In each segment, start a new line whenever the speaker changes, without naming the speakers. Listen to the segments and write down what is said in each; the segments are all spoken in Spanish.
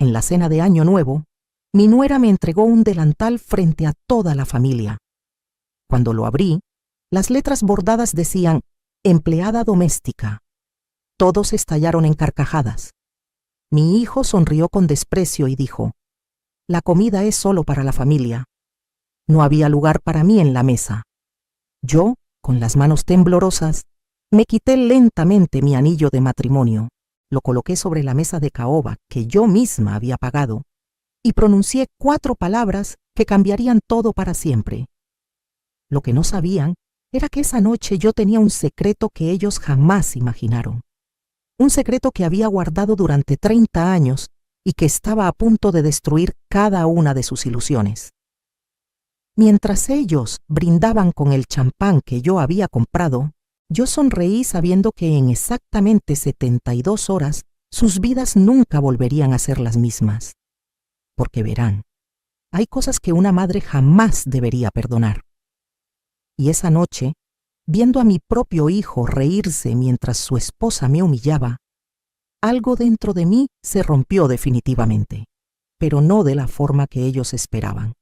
en la cena de Año Nuevo, mi nuera me entregó un delantal frente a toda la familia. Cuando lo abrí, las letras bordadas decían «Empleada doméstica». Todos estallaron en carcajadas. Mi hijo sonrió con desprecio y dijo: «La comida es solo para la familia». No había lugar para mí en la mesa. Yo, con las manos temblorosas, me quité lentamente mi anillo de matrimonio, lo coloqué sobre la mesa de caoba que yo misma había pagado y pronuncié 4 palabras que cambiarían todo para siempre. Lo que no sabían era que esa noche yo tenía un secreto que ellos jamás imaginaron. Un secreto que había guardado durante 30 años y que estaba a punto de destruir cada una de sus ilusiones. Mientras ellos brindaban con el champán que yo había comprado, yo sonreí sabiendo que en exactamente 72 horas sus vidas nunca volverían a ser las mismas. Porque verán, hay cosas que una madre jamás debería perdonar. Y esa noche, viendo a mi propio hijo reírse mientras su esposa me humillaba, algo dentro de mí se rompió definitivamente, pero no de la forma que ellos esperaban.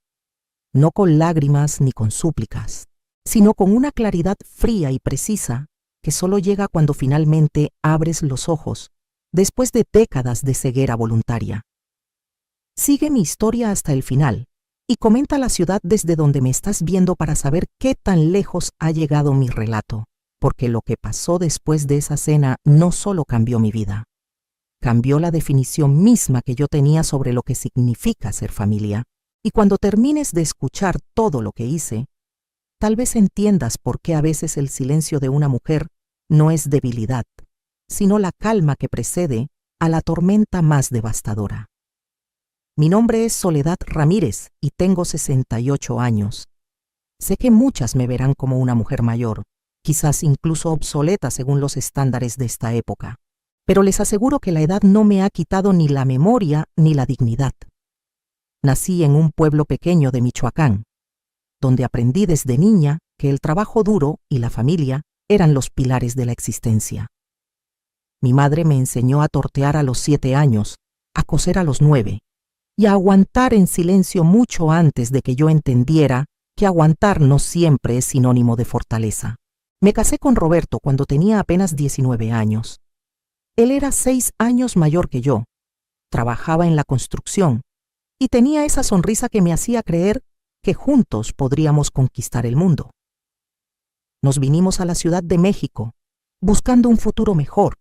No con lágrimas ni con súplicas, sino con una claridad fría y precisa que solo llega cuando finalmente abres los ojos, después de décadas de ceguera voluntaria. Sigue mi historia hasta el final y comenta la ciudad desde donde me estás viendo para saber qué tan lejos ha llegado mi relato, porque lo que pasó después de esa cena no solo cambió mi vida, cambió la definición misma que yo tenía sobre lo que significa ser familia. Y cuando termines de escuchar todo lo que hice, tal vez entiendas por qué a veces el silencio de una mujer no es debilidad, sino la calma que precede a la tormenta más devastadora. Mi nombre es Soledad Ramírez y tengo 68 años. Sé que muchas me verán como una mujer mayor, quizás incluso obsoleta según los estándares de esta época, pero les aseguro que la edad no me ha quitado ni la memoria ni la dignidad. Nací en un pueblo pequeño de Michoacán, donde aprendí desde niña que el trabajo duro y la familia eran los pilares de la existencia. Mi madre me enseñó a tortear a los 7 años, a coser a los 9 y a aguantar en silencio mucho antes de que yo entendiera que aguantar no siempre es sinónimo de fortaleza. Me casé con Roberto cuando tenía apenas 19 años. Él era 6 años mayor que yo, trabajaba en la construcción y tenía esa sonrisa que me hacía creer que juntos podríamos conquistar el mundo. Nos vinimos a la Ciudad de México, buscando un futuro mejor,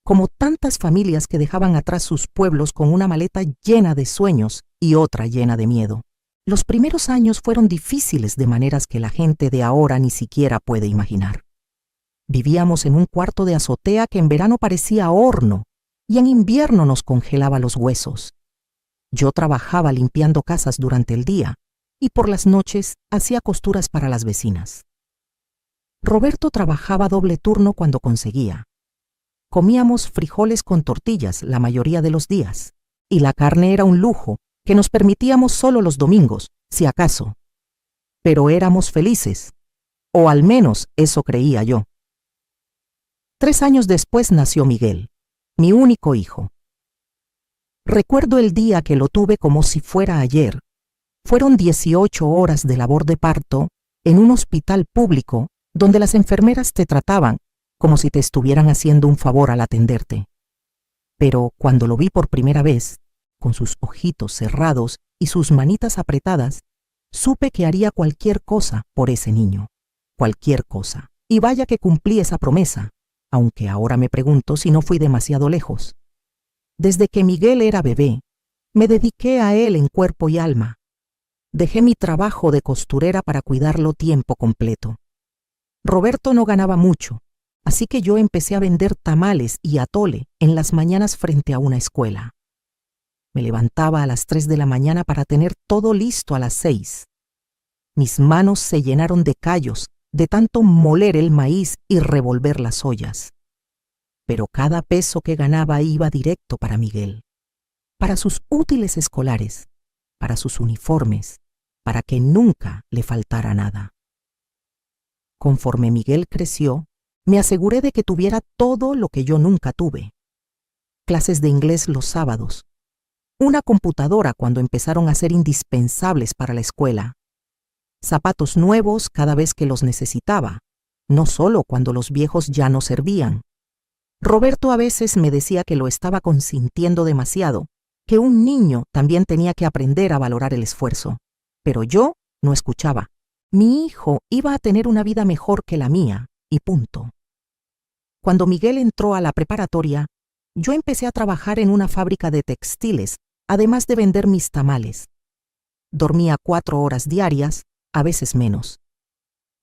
como tantas familias que dejaban atrás sus pueblos con una maleta llena de sueños y otra llena de miedo. Los primeros años fueron difíciles de maneras que la gente de ahora ni siquiera puede imaginar. Vivíamos en un cuarto de azotea que en verano parecía horno y en invierno nos congelaba los huesos. Yo trabajaba limpiando casas durante el día y por las noches hacía costuras para las vecinas. Roberto trabajaba doble turno cuando conseguía. Comíamos frijoles con tortillas la mayoría de los días y la carne era un lujo que nos permitíamos solo los domingos, si acaso. Pero éramos felices, o al menos eso creía yo. 3 años después nació Miguel, mi único hijo. Recuerdo el día que lo tuve como si fuera ayer. Fueron 18 horas de labor de parto en un hospital público donde las enfermeras te trataban como si te estuvieran haciendo un favor al atenderte. Pero cuando lo vi por primera vez, con sus ojitos cerrados y sus manitas apretadas, supe que haría cualquier cosa por ese niño. Cualquier cosa. Y vaya que cumplí esa promesa, aunque ahora me pregunto si no fui demasiado lejos. Desde que Miguel era bebé, me dediqué a él en cuerpo y alma. Dejé mi trabajo de costurera para cuidarlo tiempo completo. Roberto no ganaba mucho, así que yo empecé a vender tamales y atole en las mañanas frente a una escuela. Me levantaba a las 3 de la mañana para tener todo listo a las 6. Mis manos se llenaron de callos de tanto moler el maíz y revolver las ollas. Pero cada peso que ganaba iba directo para Miguel, para sus útiles escolares, para sus uniformes, para que nunca le faltara nada. Conforme Miguel creció, me aseguré de que tuviera todo lo que yo nunca tuve. Clases de inglés los sábados, una computadora cuando empezaron a ser indispensables para la escuela, zapatos nuevos cada vez que los necesitaba, no solo cuando los viejos ya no servían. Roberto a veces me decía que lo estaba consintiendo demasiado, que un niño también tenía que aprender a valorar el esfuerzo. Pero yo no escuchaba. Mi hijo iba a tener una vida mejor que la mía, y punto. Cuando Miguel entró a la preparatoria, yo empecé a trabajar en una fábrica de textiles, además de vender mis tamales. Dormía 4 horas diarias, a veces menos.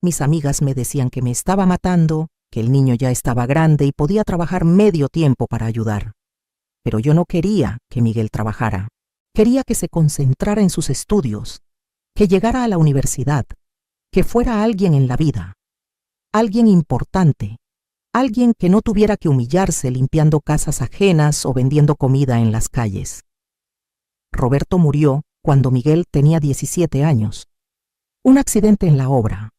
Mis amigas me decían que me estaba matando, que el niño ya estaba grande y podía trabajar medio tiempo para ayudar. Pero yo no quería que Miguel trabajara. Quería que se concentrara en sus estudios, que llegara a la universidad, que fuera alguien en la vida, alguien importante, alguien que no tuviera que humillarse limpiando casas ajenas o vendiendo comida en las calles. Roberto murió cuando Miguel tenía 17 años. Un accidente en la obra,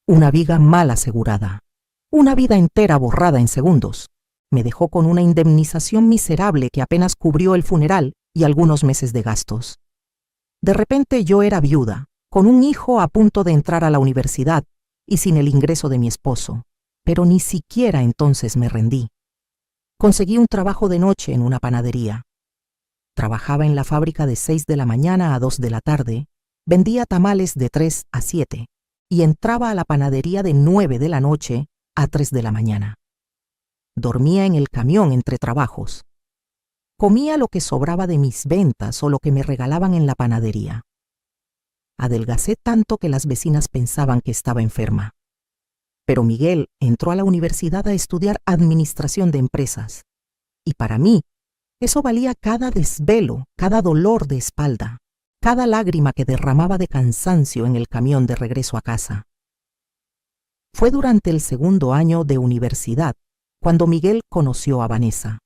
una viga mal asegurada, una vida entera borrada en segundos. Me dejó con una indemnización miserable que apenas cubrió el funeral y algunos meses de gastos. De repente yo era viuda, con un hijo a punto de entrar a la universidad y sin el ingreso de mi esposo, pero ni siquiera entonces me rendí. Conseguí un trabajo de noche en una panadería. Trabajaba en la fábrica de 6 de la mañana a 2 de la tarde, vendía tamales de 3 a 7 y entraba a la panadería de 9 de la noche a 3 de la mañana. Dormía en el camión entre trabajos. Comía lo que sobraba de mis ventas o lo que me regalaban en la panadería. Adelgacé tanto que las vecinas pensaban que estaba enferma. Pero Miguel entró a la universidad a estudiar administración de empresas. Y para mí, eso valía cada desvelo, cada dolor de espalda, cada lágrima que derramaba de cansancio en el camión de regreso a casa. Fue durante el 2º año de universidad cuando Miguel conoció a Vanessa.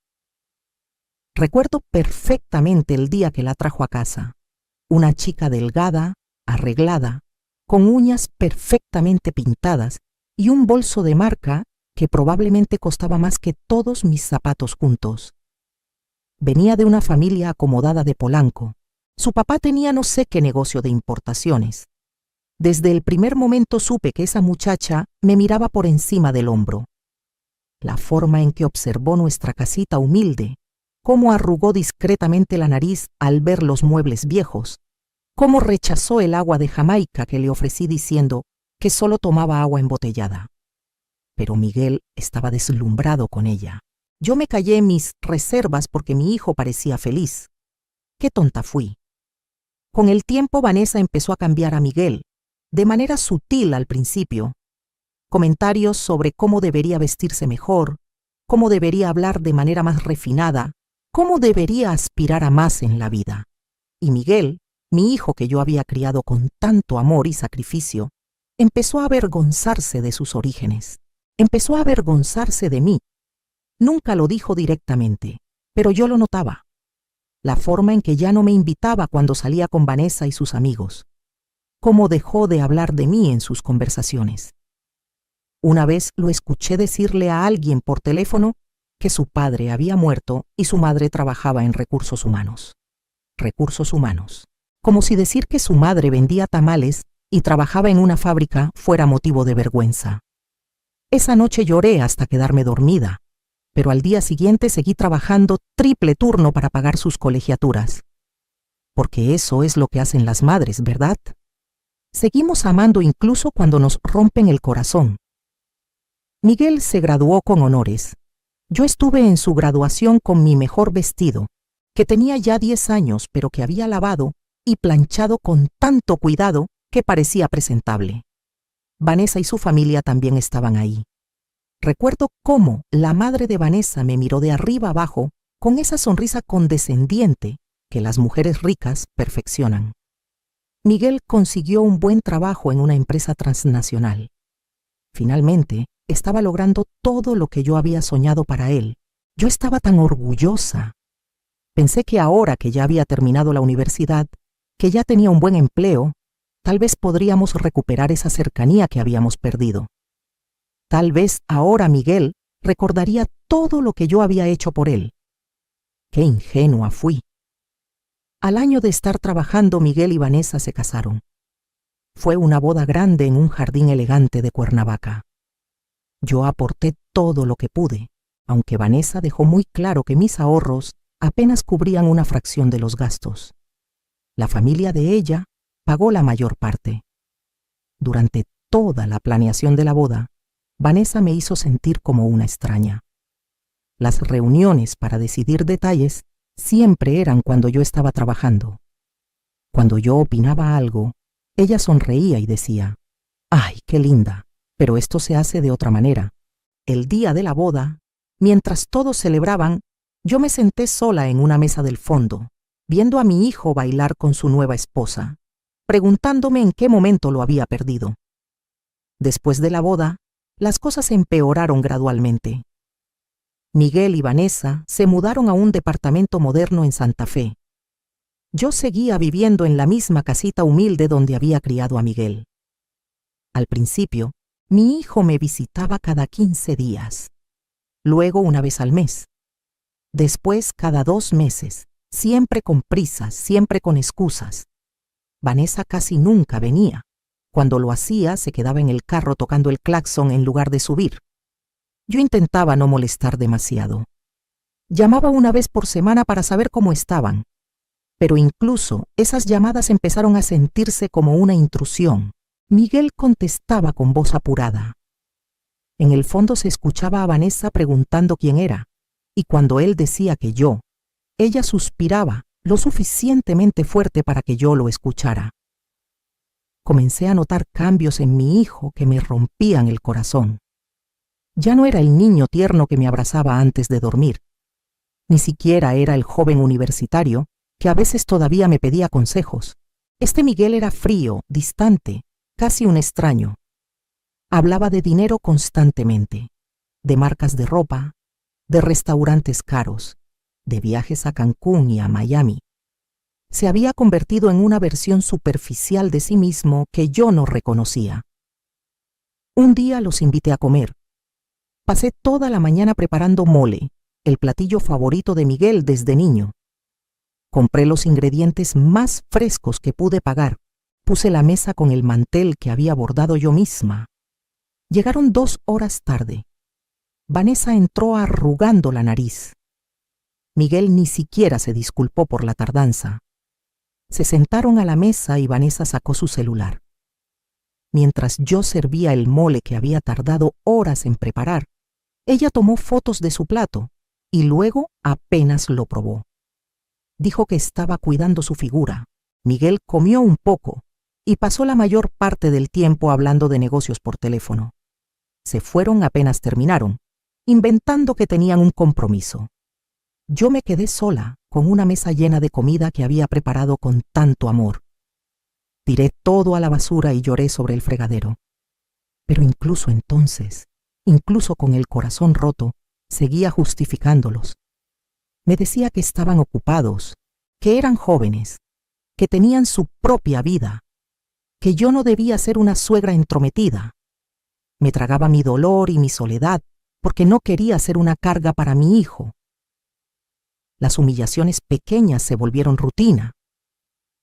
Recuerdo perfectamente el día que la trajo a casa. Una chica delgada, arreglada, con uñas perfectamente pintadas y un bolso de marca que probablemente costaba más que todos mis zapatos juntos. Venía de una familia acomodada de Polanco. Su papá tenía no sé qué negocio de importaciones. Desde el primer momento supe que esa muchacha me miraba por encima del hombro. La forma en que observó nuestra casita humilde, cómo arrugó discretamente la nariz al ver los muebles viejos, cómo rechazó el agua de Jamaica que le ofrecí diciendo que solo tomaba agua embotellada. Pero Miguel estaba deslumbrado con ella. Yo me callé mis reservas porque mi hijo parecía feliz. Qué tonta fui. Con el tiempo Vanessa empezó a cambiar a Miguel, de manera sutil al principio. Comentarios sobre cómo debería vestirse mejor, cómo debería hablar de manera más refinada, cómo debería aspirar a más en la vida. Y Miguel, mi hijo que yo había criado con tanto amor y sacrificio, empezó a avergonzarse de sus orígenes. Empezó a avergonzarse de mí. Nunca lo dijo directamente, pero yo lo notaba. La forma en que ya no me invitaba cuando salía con Vanessa y sus amigos. Cómo dejó de hablar de mí en sus conversaciones. Una vez lo escuché decirle a alguien por teléfono que su padre había muerto y su madre trabajaba en recursos humanos. Recursos humanos. Como si decir que su madre vendía tamales y trabajaba en una fábrica fuera motivo de vergüenza. Esa noche lloré hasta quedarme dormida, pero al día siguiente seguí trabajando triple turno para pagar sus colegiaturas. Porque eso es lo que hacen las madres, ¿verdad? Seguimos amando incluso cuando nos rompen el corazón. Miguel se graduó con honores. Yo estuve en su graduación con mi mejor vestido, que tenía ya 10 años, pero que había lavado y planchado con tanto cuidado que parecía presentable. Vanessa y su familia también estaban ahí. Recuerdo cómo la madre de Vanessa me miró de arriba abajo con esa sonrisa condescendiente que las mujeres ricas perfeccionan. Miguel consiguió un buen trabajo en una empresa transnacional. Finalmente, estaba logrando todo lo que yo había soñado para él. Yo estaba tan orgullosa. Pensé que ahora que ya había terminado la universidad, que ya tenía un buen empleo, tal vez podríamos recuperar esa cercanía que habíamos perdido. Tal vez ahora Miguel recordaría todo lo que yo había hecho por él. Qué ingenua fui. Al año de estar trabajando, Miguel y Vanessa se casaron. Fue una boda grande en un jardín elegante de Cuernavaca. Yo aporté todo lo que pude, aunque Vanessa dejó muy claro que mis ahorros apenas cubrían una fracción de los gastos. La familia de ella pagó la mayor parte. Durante toda la planeación de la boda, Vanessa me hizo sentir como una extraña. Las reuniones para decidir detalles siempre eran cuando yo estaba trabajando. Cuando yo opinaba algo, ella sonreía y decía: «¡Ay, qué linda! Pero esto se hace de otra manera». El día de la boda, mientras todos celebraban, yo me senté sola en una mesa del fondo, viendo a mi hijo bailar con su nueva esposa, preguntándome en qué momento lo había perdido. Después de la boda, las cosas empeoraron gradualmente. Miguel y Vanessa se mudaron a un departamento moderno en Santa Fe. Yo seguía viviendo en la misma casita humilde donde había criado a Miguel. Al principio, mi hijo me visitaba cada 15 días, luego una vez al mes, después cada 2 meses, siempre con prisas, siempre con excusas. Vanessa casi nunca venía. Cuando lo hacía, se quedaba en el carro tocando el claxon en lugar de subir. Yo intentaba no molestar demasiado. Llamaba una vez por semana para saber cómo estaban, pero incluso esas llamadas empezaron a sentirse como una intrusión. Miguel contestaba con voz apurada. En el fondo se escuchaba a Vanessa preguntando quién era, y cuando él decía que yo, ella suspiraba lo suficientemente fuerte para que yo lo escuchara. Comencé a notar cambios en mi hijo que me rompían el corazón. Ya no era el niño tierno que me abrazaba antes de dormir. Ni siquiera era el joven universitario que a veces todavía me pedía consejos. Este Miguel era frío, distante, casi un extraño. Hablaba de dinero constantemente, de marcas de ropa, de restaurantes caros, de viajes a Cancún y a Miami. Se había convertido en una versión superficial de sí mismo que yo no reconocía. Un día los invité a comer. Pasé toda la mañana preparando mole, el platillo favorito de Miguel desde niño. Compré los ingredientes más frescos que pude pagar. Puse la mesa con el mantel que había bordado yo misma. Llegaron 2 horas tarde. Vanessa entró arrugando la nariz. Miguel ni siquiera se disculpó por la tardanza. Se sentaron a la mesa y Vanessa sacó su celular. Mientras yo servía el mole que había tardado horas en preparar, ella tomó fotos de su plato y luego apenas lo probó. Dijo que estaba cuidando su figura. Miguel comió un poco y pasó la mayor parte del tiempo hablando de negocios por teléfono. Se fueron apenas terminaron, inventando que tenían un compromiso. Yo me quedé sola con una mesa llena de comida que había preparado con tanto amor. Tiré todo a la basura y lloré sobre el fregadero. Pero incluso entonces, incluso con el corazón roto, seguía justificándolos. Me decía que estaban ocupados, que eran jóvenes, que tenían su propia vida, que yo no debía ser una suegra entrometida. Me tragaba mi dolor y mi soledad porque no quería ser una carga para mi hijo. Las humillaciones pequeñas se volvieron rutina.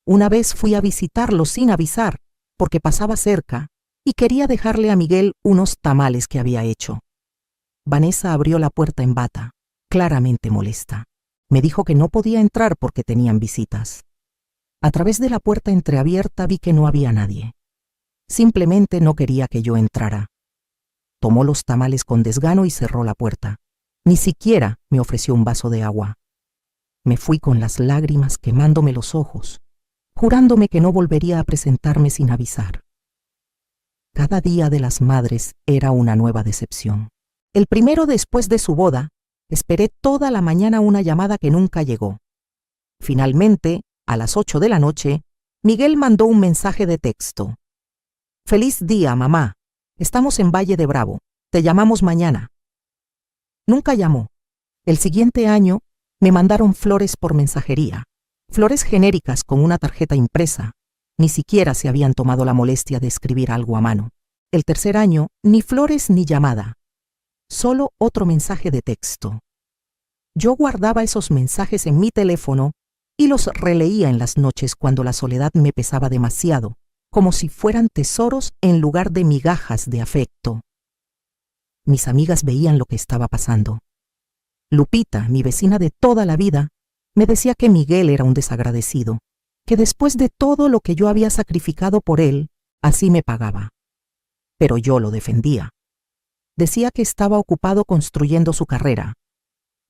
Una vez fui a visitarlo sin avisar porque pasaba cerca y quería dejarle a Miguel unos tamales que había hecho. Vanessa abrió la puerta en bata, claramente molesta. Me dijo que no podía entrar porque tenían visitas. A través de la puerta entreabierta vi que no había nadie. Simplemente no quería que yo entrara. Tomó los tamales con desgano y cerró la puerta. Ni siquiera me ofreció un vaso de agua. Me fui con las lágrimas quemándome los ojos, jurándome que no volvería a presentarme sin avisar. Cada día de las madres era una nueva decepción. El primero después de su boda, esperé toda la mañana una llamada que nunca llegó. Finalmente, a las 8 de la noche, Miguel mandó un mensaje de texto. «Feliz día, mamá. Estamos en Valle de Bravo. Te llamamos mañana». Nunca llamó. El siguiente año, me mandaron flores por mensajería. Flores genéricas con una tarjeta impresa. Ni siquiera se habían tomado la molestia de escribir algo a mano. El tercer año, ni flores ni llamada. Solo otro mensaje de texto. Yo guardaba esos mensajes en mi teléfono y y los releía en las noches cuando la soledad me pesaba demasiado, como si fueran tesoros en lugar de migajas de afecto. Mis amigas veían lo que estaba pasando. Lupita, mi vecina de toda la vida, me decía que Miguel era un desagradecido, que después de todo lo que yo había sacrificado por él, así me pagaba. Pero yo lo defendía. Decía que estaba ocupado construyendo su carrera,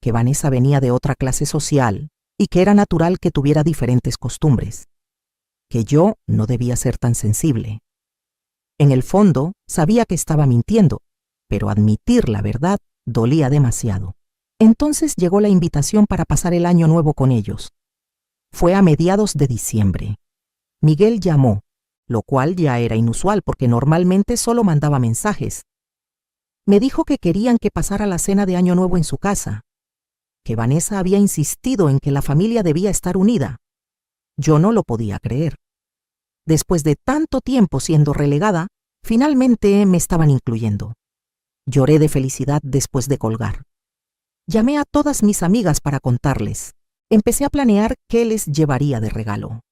que Vanessa venía de otra clase social y que era natural que tuviera diferentes costumbres, que yo no debía ser tan sensible. En el fondo, sabía que estaba mintiendo, pero admitir la verdad dolía demasiado. Entonces llegó la invitación para pasar el año nuevo con ellos. Fue a mediados de diciembre. Miguel llamó, lo cual ya era inusual porque normalmente solo mandaba mensajes. Me dijo que querían que pasara la cena de Año Nuevo en su casa, que Vanessa había insistido en que la familia debía estar unida. Yo no lo podía creer. Después de tanto tiempo siendo relegada, finalmente me estaban incluyendo. Lloré de felicidad después de colgar. Llamé a todas mis amigas para contarles. Empecé a planear qué les llevaría de regalo.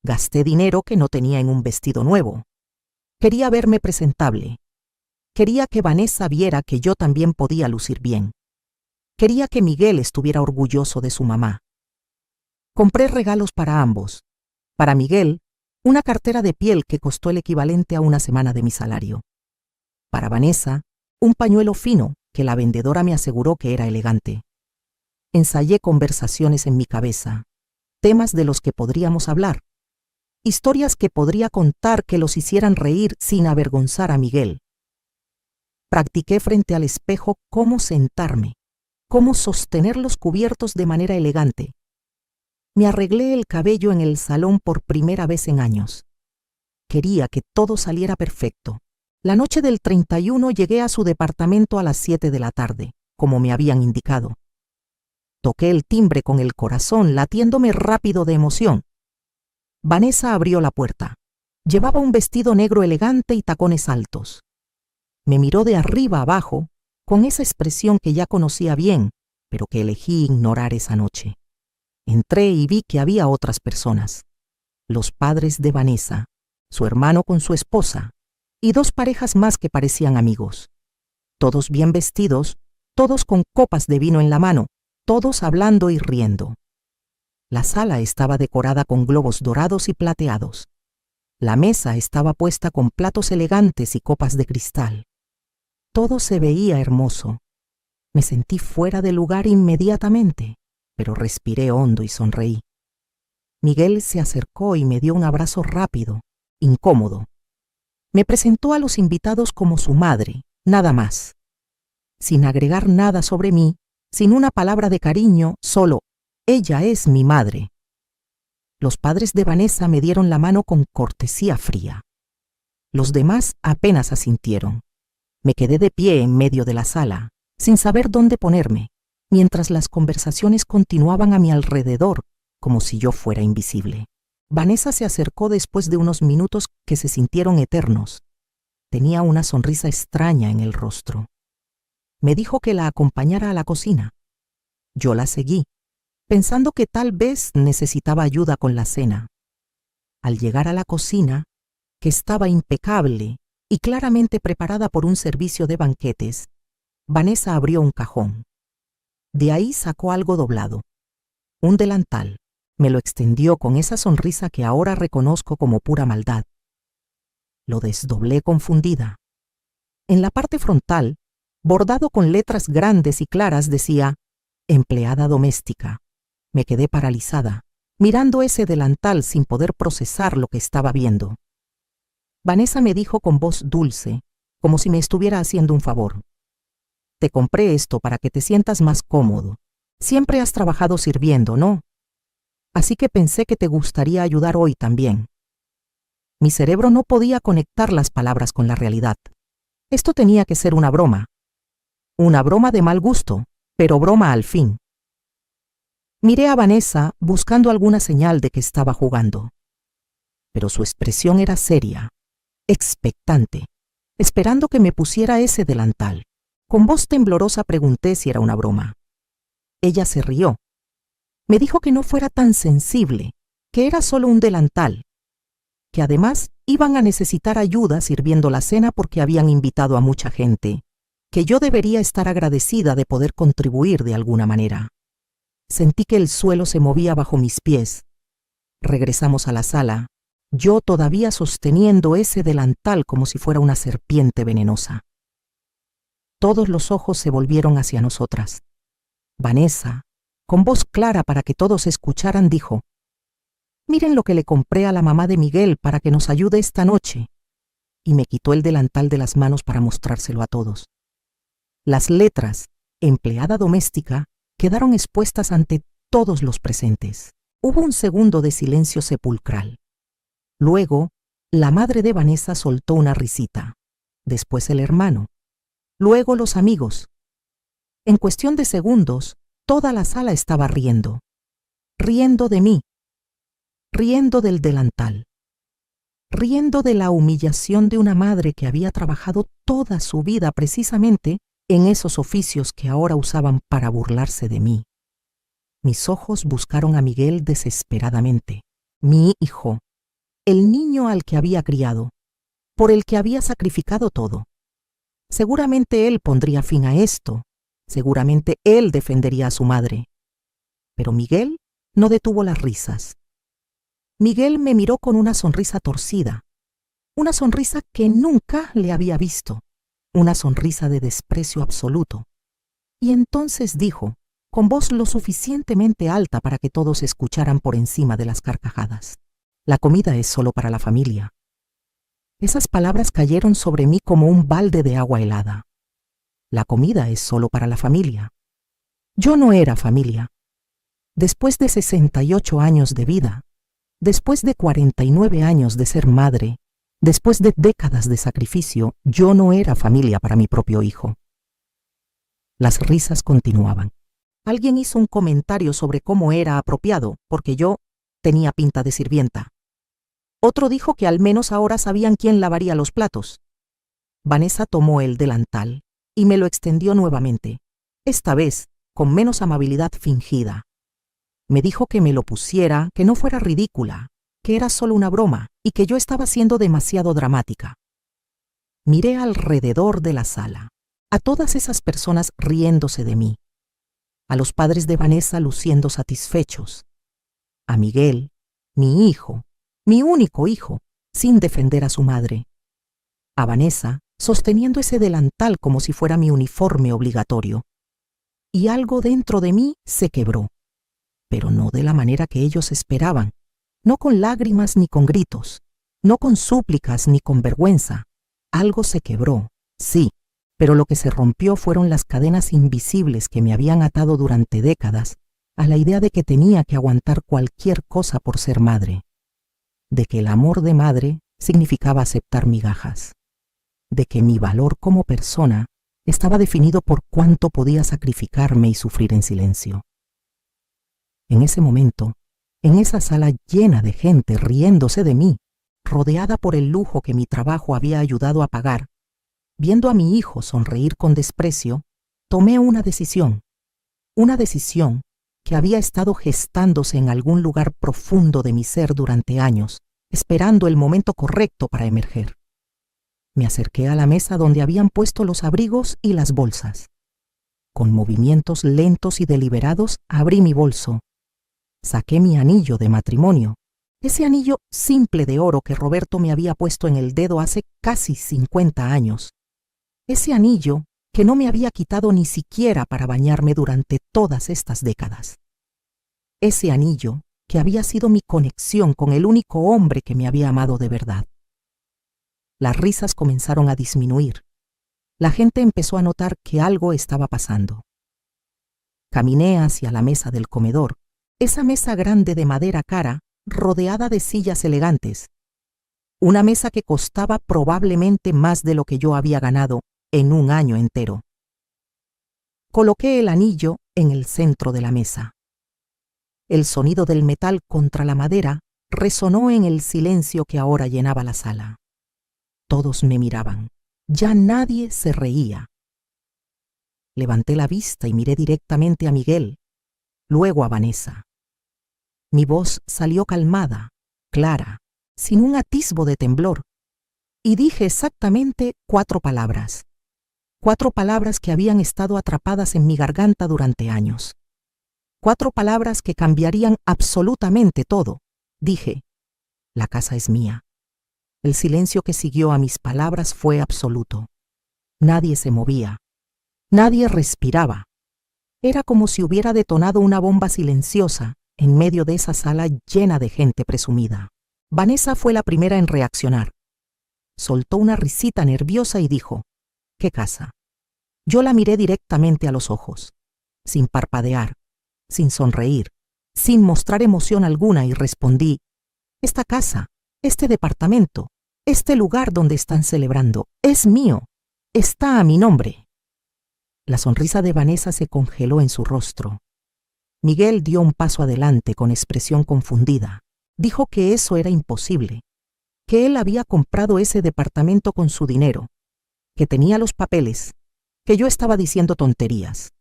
Gasté dinero que no tenía en un vestido nuevo. Quería verme presentable. Quería que Vanessa viera que yo también podía lucir bien. Quería que Miguel estuviera orgulloso de su mamá. Compré regalos para ambos. Para Miguel, una cartera de piel que costó el equivalente a una semana de mi salario. Para Vanessa, un pañuelo fino que la vendedora me aseguró que era elegante. Ensayé conversaciones en mi cabeza, temas de los que podríamos hablar, historias que podría contar que los hicieran reír sin avergonzar a Miguel. Practiqué frente al espejo cómo sentarme, cómo sostener los cubiertos de manera elegante. Me arreglé el cabello en el salón por primera vez en años. Quería que todo saliera perfecto. La noche del 31 llegué a su departamento a las 7 de la tarde, como me habían indicado. Toqué el timbre con el corazón latiéndome rápido de emoción. Vanessa abrió la puerta. Llevaba un vestido negro elegante y tacones altos. Me miró de arriba abajo, con esa expresión que ya conocía bien, pero que elegí ignorar esa noche. Entré y vi que había otras personas. Los padres de Vanessa, su hermano con su esposa, y dos parejas más que parecían amigos. Todos bien vestidos, todos con copas de vino en la mano, todos hablando y riendo. La sala estaba decorada con globos dorados y plateados. La mesa estaba puesta con platos elegantes y copas de cristal. Todo se veía hermoso. Me sentí fuera de lugar inmediatamente, pero respiré hondo y sonreí. Miguel se acercó y me dio un abrazo rápido, incómodo. Me presentó a los invitados como su madre, nada más. Sin agregar nada sobre mí, sin una palabra de cariño, solo, ella es mi madre. Los padres de Vanessa me dieron la mano con cortesía fría. Los demás apenas asintieron. Me quedé de pie en medio de la sala, sin saber dónde ponerme, mientras las conversaciones continuaban a mi alrededor, como si yo fuera invisible. Vanessa se acercó después de unos minutos que se sintieron eternos. Tenía una sonrisa extraña en el rostro. Me dijo que la acompañara a la cocina. Yo la seguí, pensando que tal vez necesitaba ayuda con la cena. Al llegar a la cocina, que estaba impecable y claramente preparada por un servicio de banquetes, Vanessa abrió un cajón. De ahí sacó algo doblado, un delantal. Me lo extendió con esa sonrisa que ahora reconozco como pura maldad. Lo desdoblé confundida. En la parte frontal, bordado con letras grandes y claras, decía «Empleada doméstica». Me quedé paralizada, mirando ese delantal sin poder procesar lo que estaba viendo. Vanessa me dijo con voz dulce, como si me estuviera haciendo un favor. «Te compré esto para que te sientas más cómodo. Siempre has trabajado sirviendo, ¿no? Así que pensé que te gustaría ayudar hoy también». Mi cerebro no podía conectar las palabras con la realidad. Esto tenía que ser una broma. Una broma de mal gusto, pero broma al fin. Miré a Vanessa buscando alguna señal de que estaba jugando. Pero su expresión era seria, expectante, esperando que me pusiera ese delantal. Con voz temblorosa pregunté si era una broma. Ella se rió. Me dijo que no fuera tan sensible, que era solo un delantal, que además iban a necesitar ayuda sirviendo la cena porque habían invitado a mucha gente, que yo debería estar agradecida de poder contribuir de alguna manera. Sentí que el suelo se movía bajo mis pies. Regresamos a la sala, yo todavía sosteniendo ese delantal como si fuera una serpiente venenosa. Todos los ojos se volvieron hacia nosotras. Vanessa, con voz clara para que todos escucharan, dijo: «Miren lo que le compré a la mamá de Miguel para que nos ayude esta noche». Y me quitó el delantal de las manos para mostrárselo a todos. Las letras «empleada doméstica» quedaron expuestas ante todos los presentes. Hubo un segundo de silencio sepulcral. Luego, la madre de Vanessa soltó una risita. Después el hermano. Luego los amigos. En cuestión de segundos, toda la sala estaba riendo. Riendo de mí. Riendo del delantal. Riendo de la humillación de una madre que había trabajado toda su vida precisamente en esos oficios que ahora usaban para burlarse de mí. Mis ojos buscaron a Miguel desesperadamente. Mi hijo, el niño al que había criado, por el que había sacrificado todo. Seguramente él pondría fin a esto. Seguramente él defendería a su madre. Pero Miguel no detuvo las risas. Miguel me miró con una sonrisa torcida, una sonrisa que nunca le había visto, una sonrisa de desprecio absoluto. Y entonces dijo, con voz lo suficientemente alta para que todos escucharan por encima de las carcajadas: «La comida es solo para la familia». Esas palabras cayeron sobre mí como un balde de agua helada. La comida es solo para la familia. Yo no era familia. Después de 68 años de vida, después de 49 años de ser madre, después de décadas de sacrificio, yo no era familia para mi propio hijo. Las risas continuaban. Alguien hizo un comentario sobre cómo era apropiado, porque yo tenía pinta de sirvienta. Otro dijo que al menos ahora sabían quién lavaría los platos. Vanessa tomó el delantal y me lo extendió nuevamente, esta vez con menos amabilidad fingida. Me dijo que me lo pusiera, que no fuera ridícula, que era solo una broma y que yo estaba siendo demasiado dramática. Miré alrededor de la sala, a todas esas personas riéndose de mí, a los padres de Vanessa luciendo satisfechos, a Miguel, mi hijo, mi único hijo, sin defender a su madre, a Vanessa sosteniendo ese delantal como si fuera mi uniforme obligatorio. Y algo dentro de mí se quebró, pero no de la manera que ellos esperaban, no con lágrimas ni con gritos, no con súplicas ni con vergüenza. Algo se quebró, sí, pero lo que se rompió fueron las cadenas invisibles que me habían atado durante décadas a la idea de que tenía que aguantar cualquier cosa por ser madre, de que el amor de madre significaba aceptar migajas, de que mi valor como persona estaba definido por cuánto podía sacrificarme y sufrir en silencio. En ese momento, en esa sala llena de gente riéndose de mí, rodeada por el lujo que mi trabajo había ayudado a pagar, viendo a mi hijo sonreír con desprecio, tomé una decisión que había estado gestándose en algún lugar profundo de mi ser durante años, esperando el momento correcto para emerger. Me acerqué a la mesa donde habían puesto los abrigos y las bolsas. Con movimientos lentos y deliberados abrí mi bolso. Saqué mi anillo de matrimonio, ese anillo simple de oro que Roberto me había puesto en el dedo hace casi 50 años. Ese anillo que no me había quitado ni siquiera para bañarme durante todas estas décadas. Ese anillo que había sido mi conexión con el único hombre que me había amado de verdad. Las risas comenzaron a disminuir. La gente empezó a notar que algo estaba pasando. Caminé hacia la mesa del comedor, esa mesa grande de madera cara, rodeada de sillas elegantes. Una mesa que costaba probablemente más de lo que yo había ganado en un año entero. Coloqué el anillo en el centro de la mesa. El sonido del metal contra la madera resonó en el silencio que ahora llenaba la sala. Todos me miraban. Ya nadie se reía. Levanté la vista y miré directamente a Miguel, luego a Vanessa. Mi voz salió calmada, clara, sin un atisbo de temblor, y dije exactamente 4 palabras. 4 palabras que habían estado atrapadas en mi garganta durante años. 4 palabras que cambiarían absolutamente todo. Dije: la casa es mía. El silencio que siguió a mis palabras fue absoluto. Nadie se movía. Nadie respiraba. Era como si hubiera detonado una bomba silenciosa en medio de esa sala llena de gente presumida. Vanessa fue la primera en reaccionar. Soltó una risita nerviosa y dijo: ¿qué casa? Yo la miré directamente a los ojos, sin parpadear, sin sonreír, sin mostrar emoción alguna, y respondí: esta casa, este departamento, este lugar donde están celebrando, es mío, está a mi nombre. La sonrisa de Vanessa se congeló en su rostro. Miguel dio un paso adelante con expresión confundida. Dijo que eso era imposible, que él había comprado ese departamento con su dinero, que tenía los papeles, que yo estaba diciendo tonterías.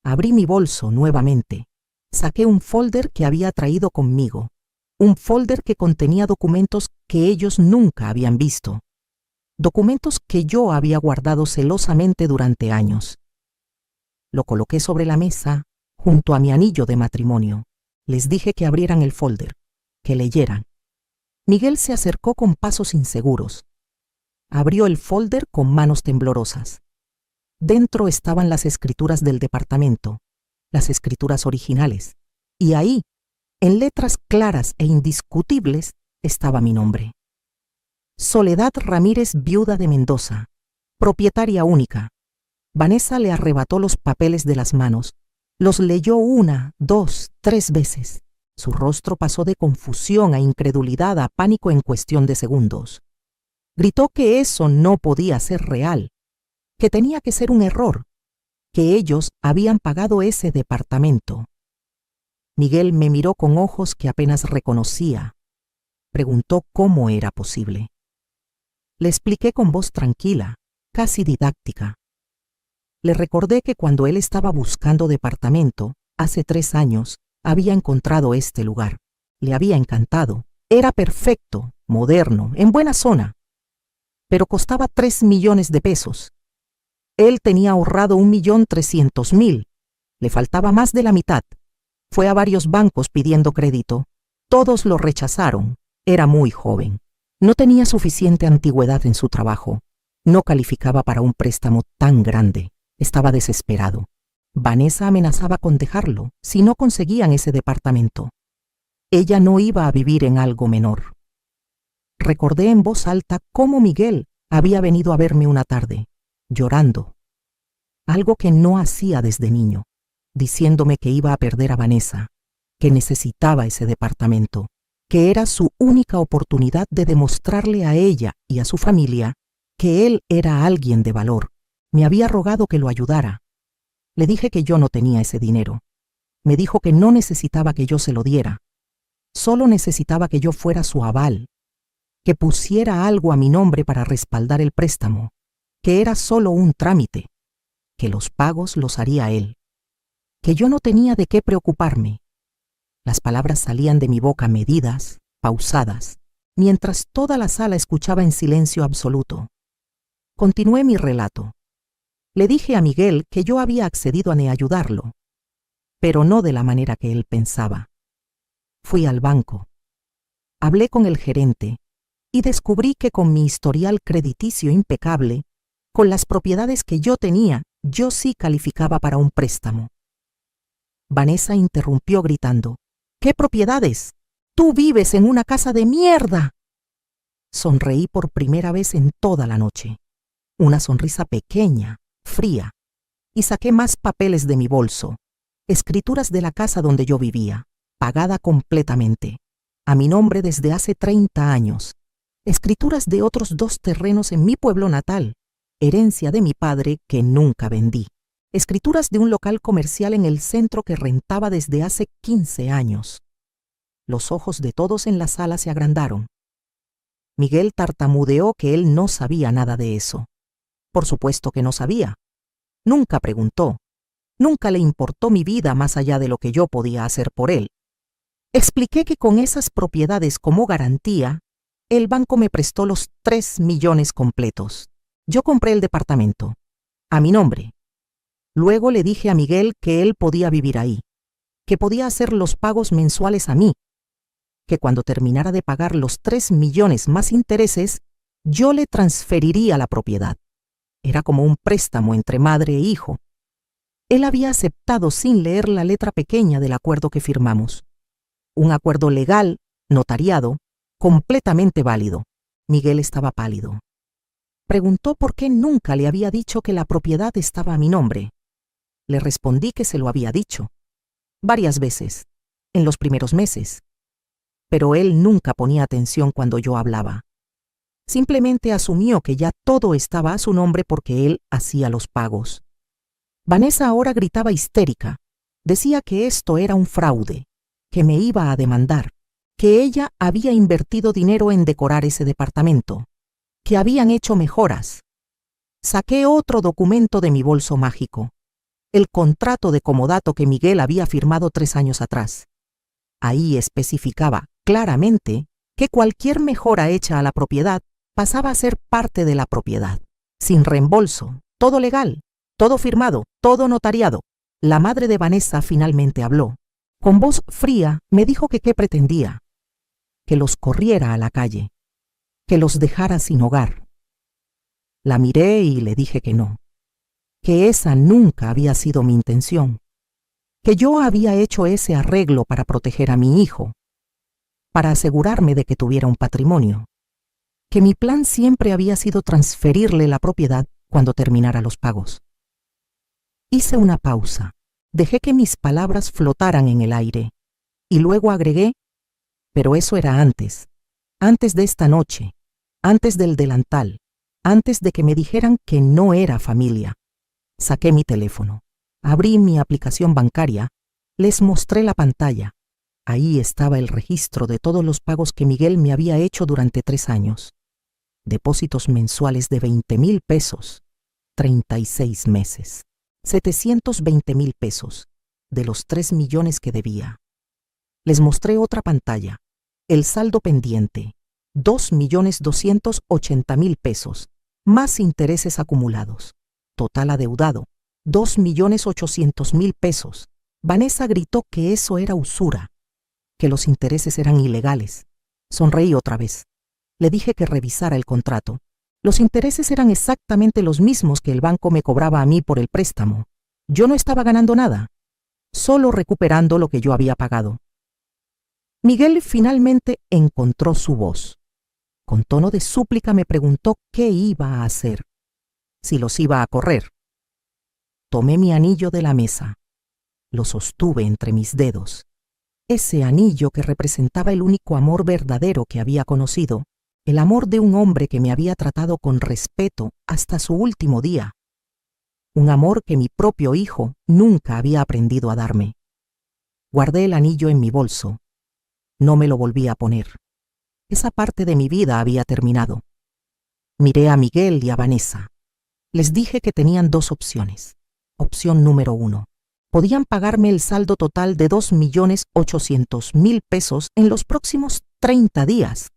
Abrí mi bolso nuevamente. Saqué un folder que había traído conmigo, un folder que contenía documentos que ellos nunca habían visto, documentos que yo había guardado celosamente durante años. Lo coloqué sobre la mesa, junto a mi anillo de matrimonio. Les dije que abrieran el folder, que leyeran. Miguel se acercó con pasos inseguros. Abrió el folder con manos temblorosas. Dentro estaban las escrituras del departamento, las escrituras originales, y ahí, en letras claras e indiscutibles, estaba mi nombre. Soledad Ramírez, viuda de Mendoza, propietaria única. Vanessa le arrebató los papeles de las manos. Los leyó 1, 2, 3 veces. Su rostro pasó de confusión a incredulidad a pánico en cuestión de segundos. Gritó que eso no podía ser real, que tenía que ser un error, que ellos habían pagado ese departamento. Miguel me miró con ojos que apenas reconocía. Preguntó cómo era posible. Le expliqué con voz tranquila, casi didáctica. Le recordé que cuando él estaba buscando departamento, hace 3 años, había encontrado este lugar. Le había encantado. Era perfecto, moderno, en buena zona. Pero costaba 3 millones de pesos. Él tenía ahorrado 1.300.000. Le faltaba más de la mitad. Fue a varios bancos pidiendo crédito. Todos lo rechazaron. Era muy joven. No tenía suficiente antigüedad en su trabajo. No calificaba para un préstamo tan grande. Estaba desesperado. Vanessa amenazaba con dejarlo si no conseguían ese departamento. Ella no iba a vivir en algo menor. Recordé en voz alta cómo Miguel había venido a verme una tarde, llorando. Algo que no hacía desde niño, diciéndome que iba a perder a Vanessa, que necesitaba ese departamento, que era su única oportunidad de demostrarle a ella y a su familia que él era alguien de valor. Me había rogado que lo ayudara. Le dije que yo no tenía ese dinero. Me dijo que no necesitaba que yo se lo diera. Solo necesitaba que yo fuera su aval, que pusiera algo a mi nombre para respaldar el préstamo, que era solo un trámite, que los pagos los haría él, que yo no tenía de qué preocuparme. Las palabras salían de mi boca medidas, pausadas, mientras toda la sala escuchaba en silencio absoluto. Continué mi relato. Le dije a Miguel que yo había accedido a ayudarlo, pero no de la manera que él pensaba. Fui al banco. Hablé con el gerente y descubrí que con mi historial crediticio impecable, con las propiedades que yo tenía, yo sí calificaba para un préstamo. Vanessa interrumpió gritando: ¿qué propiedades? ¡Tú vives en una casa de mierda! Sonreí por primera vez en toda la noche. Una sonrisa pequeña, fría, y saqué más papeles de mi bolso, escrituras de la casa donde yo vivía, pagada completamente, a mi nombre desde hace 30 años, escrituras de otros 2 terrenos en mi pueblo natal, herencia de mi padre que nunca vendí, escrituras de un local comercial en el centro que rentaba desde hace 15 años. Los ojos de todos en la sala se agrandaron. Miguel tartamudeó que él no sabía nada de eso. Por supuesto que no sabía. Nunca preguntó. Nunca le importó mi vida más allá de lo que yo podía hacer por él. Expliqué que con esas propiedades como garantía, el banco me prestó los 3 millones completos. Yo compré el departamento, a mi nombre. Luego le dije a Miguel que él podía vivir ahí, que podía hacer los pagos mensuales a mí, que cuando terminara de pagar los 3 millones más intereses, yo le transferiría la propiedad. Era como un préstamo entre madre e hijo. Él había aceptado sin leer la letra pequeña del acuerdo que firmamos. Un acuerdo legal, notariado, completamente válido. Miguel estaba pálido. Preguntó por qué nunca le había dicho que la propiedad estaba a mi nombre. Le respondí que se lo había dicho. Varias veces, en los primeros meses. Pero él nunca ponía atención cuando yo hablaba. Simplemente asumió que ya todo estaba a su nombre porque él hacía los pagos. Vanessa ahora gritaba histérica. Decía que esto era un fraude, que me iba a demandar, que ella había invertido dinero en decorar ese departamento, que habían hecho mejoras. Saqué otro documento de mi bolso mágico, el contrato de comodato que Miguel había firmado 3 años atrás. Ahí especificaba claramente que cualquier mejora hecha a la propiedad pasaba a ser parte de la propiedad, sin reembolso, todo legal, todo firmado, todo notariado. La madre de Vanessa finalmente habló. Con voz fría me dijo que qué pretendía, que los corriera a la calle, que los dejara sin hogar. La miré y le dije que no, que esa nunca había sido mi intención, que yo había hecho ese arreglo para proteger a mi hijo, para asegurarme de que tuviera un patrimonio, que mi plan siempre había sido transferirle la propiedad cuando terminara los pagos. Hice una pausa, dejé que mis palabras flotaran en el aire, y luego agregué, pero eso era antes de esta noche, antes del delantal, antes de que me dijeran que no era familia. Saqué mi teléfono, abrí mi aplicación bancaria, les mostré la pantalla. Ahí estaba el registro de todos los pagos que Miguel me había hecho durante 3 años. Depósitos mensuales de 20,000 pesos, 36 meses. 720,000 pesos, de los 3 millones que debía. Les mostré otra pantalla, el saldo pendiente, 2,280,000 pesos, más intereses acumulados. Total adeudado, 2,800,000 pesos. Vanessa gritó que eso era usura, que los intereses eran ilegales. Sonreí otra vez. Le dije que revisara el contrato. Los intereses eran exactamente los mismos que el banco me cobraba a mí por el préstamo. Yo no estaba ganando nada, solo recuperando lo que yo había pagado. Miguel finalmente encontró su voz. Con tono de súplica me preguntó qué iba a hacer, si los iba a correr. Tomé mi anillo de la mesa, lo sostuve entre mis dedos. Ese anillo que representaba el único amor verdadero que había conocido, el amor de un hombre que me había tratado con respeto hasta su último día. Un amor que mi propio hijo nunca había aprendido a darme. Guardé el anillo en mi bolso. No me lo volví a poner. Esa parte de mi vida había terminado. Miré a Miguel y a Vanessa. Les dije que tenían 2 opciones. Opción número 1. Podían pagarme el saldo total de 2,800,000 pesos en los próximos 30 días.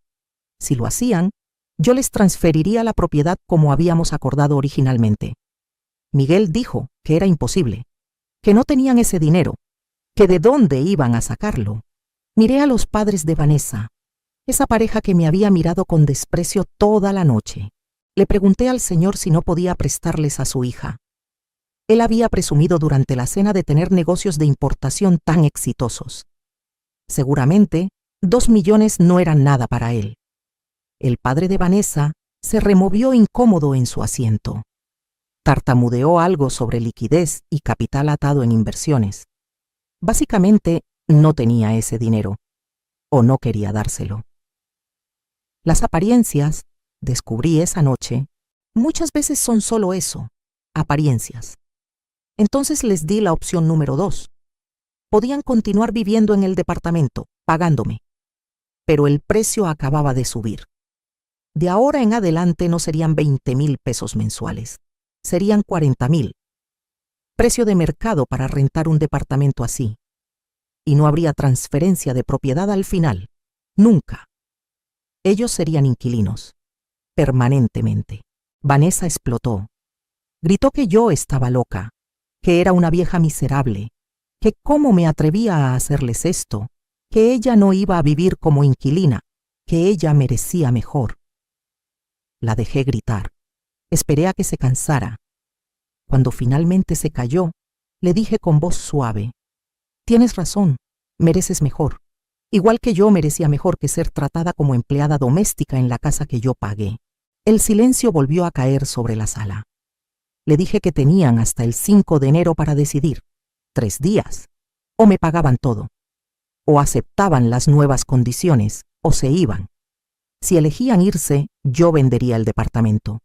Si lo hacían, yo les transferiría la propiedad como habíamos acordado originalmente. Miguel dijo que era imposible, que no tenían ese dinero, que de dónde iban a sacarlo. Miré a los padres de Vanessa, esa pareja que me había mirado con desprecio toda la noche. Le pregunté al señor si no podía prestarles a su hija. Él había presumido durante la cena de tener negocios de importación tan exitosos. Seguramente, 2 millones no eran nada para él. El padre de Vanessa se removió incómodo en su asiento. Tartamudeó algo sobre liquidez y capital atado en inversiones. Básicamente, no tenía ese dinero, o no quería dárselo. Las apariencias, descubrí esa noche, muchas veces son solo eso, apariencias. Entonces les di la opción número 2. Podían continuar viviendo en el departamento, pagándome. Pero el precio acababa de subir. De ahora en adelante no serían 20,000 pesos mensuales, serían 40,000. Precio de mercado para rentar un departamento así. y no habría transferencia de propiedad al final. Nunca. Ellos serían inquilinos. Permanentemente. Vanessa explotó. Gritó que yo estaba loca, que era una vieja miserable, que cómo me atrevía a hacerles esto, que ella no iba a vivir como inquilina, que ella merecía mejor. La dejé gritar. Esperé a que se cansara. Cuando finalmente se calló, le dije con voz suave: «Tienes razón, mereces mejor. Igual que yo merecía mejor que ser tratada como empleada doméstica en la casa que yo pagué». El silencio volvió a caer sobre la sala. Le dije que tenían hasta el 5 de enero para decidir. 3 días. O me pagaban todo. O aceptaban las nuevas condiciones, o se iban. Si elegían irse, yo vendería el departamento.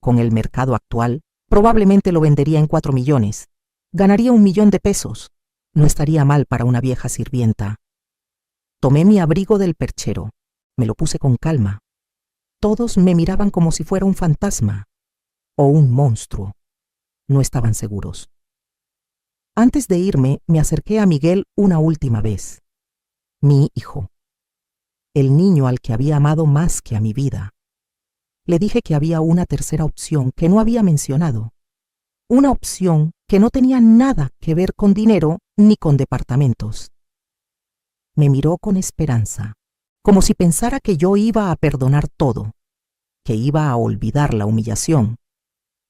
Con el mercado actual, probablemente lo vendería en 4 millones. Ganaría 1 millón de pesos. No estaría mal para una vieja sirvienta. Tomé mi abrigo del perchero. Me lo puse con calma. Todos me miraban como si fuera un fantasma o un monstruo. No estaban seguros. Antes de irme, me acerqué a Miguel una última vez. Mi hijo. El niño al que había amado más que a mi vida. Le dije que había una tercera opción que no había mencionado. Una opción que no tenía nada que ver con dinero ni con departamentos. Me miró con esperanza, como si pensara que yo iba a perdonar todo, que iba a olvidar la humillación,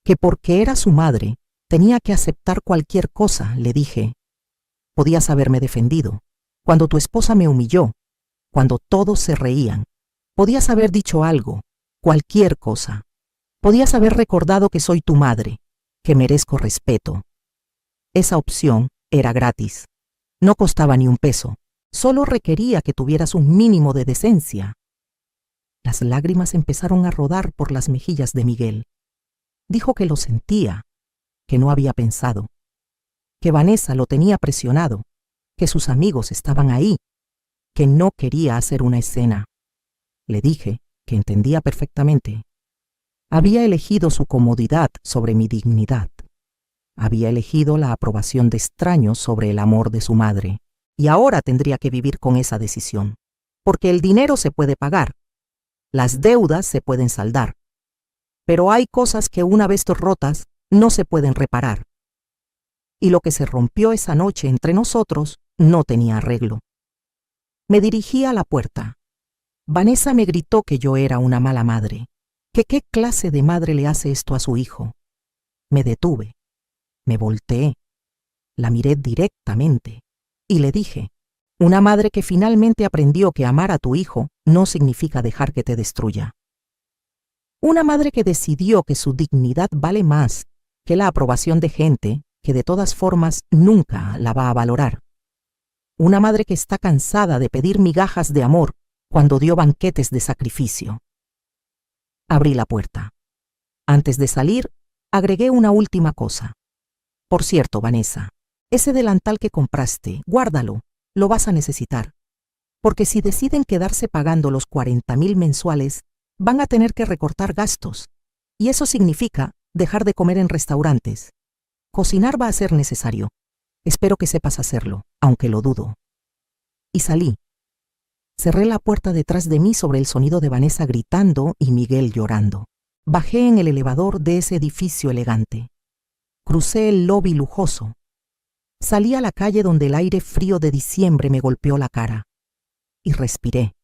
que porque era su madre tenía que aceptar cualquier cosa. Le dije: podías haberme defendido. Cuando tu esposa me humilló, cuando todos se reían, podías haber dicho algo, cualquier cosa. Podías haber recordado que soy tu madre, que merezco respeto. Esa opción era gratis. No costaba ni un peso. Solo requería que tuvieras un mínimo de decencia. Las lágrimas empezaron a rodar por las mejillas de Miguel. Dijo que lo sentía, que no había pensado, que Vanessa lo tenía presionado, que sus amigos estaban ahí, que no quería hacer una escena. Le dije que entendía perfectamente. Había elegido su comodidad sobre mi dignidad. Había elegido la aprobación de extraños sobre el amor de su madre, y ahora tendría que vivir con esa decisión, porque el dinero se puede pagar, las deudas se pueden saldar, pero hay cosas que una vez rotas no se pueden reparar. Y lo que se rompió esa noche entre nosotros no tenía arreglo. Me dirigí a la puerta. Vanessa me gritó que yo era una mala madre, que qué clase de madre le hace esto a su hijo. Me detuve, me volteé, la miré directamente y le dije: una madre que finalmente aprendió que amar a tu hijo no significa dejar que te destruya. Una madre que decidió que su dignidad vale más que la aprobación de gente que de todas formas nunca la va a valorar. Una madre que está cansada de pedir migajas de amor cuando dio banquetes de sacrificio. Abrí la puerta. Antes de salir, agregué una última cosa. Por cierto, Vanessa, ese delantal que compraste, guárdalo, lo vas a necesitar. Porque si deciden quedarse pagando los 40,000 mensuales, van a tener que recortar gastos. Y eso significa dejar de comer en restaurantes. Cocinar va a ser necesario. Espero que sepas hacerlo, aunque lo dudo. Y salí. Cerré la puerta detrás de mí sobre el sonido de Vanessa gritando y Miguel llorando. Bajé en el elevador de ese edificio elegante. Crucé el lobby lujoso. Salí a la calle donde el aire frío de diciembre me golpeó la cara. Y respiré.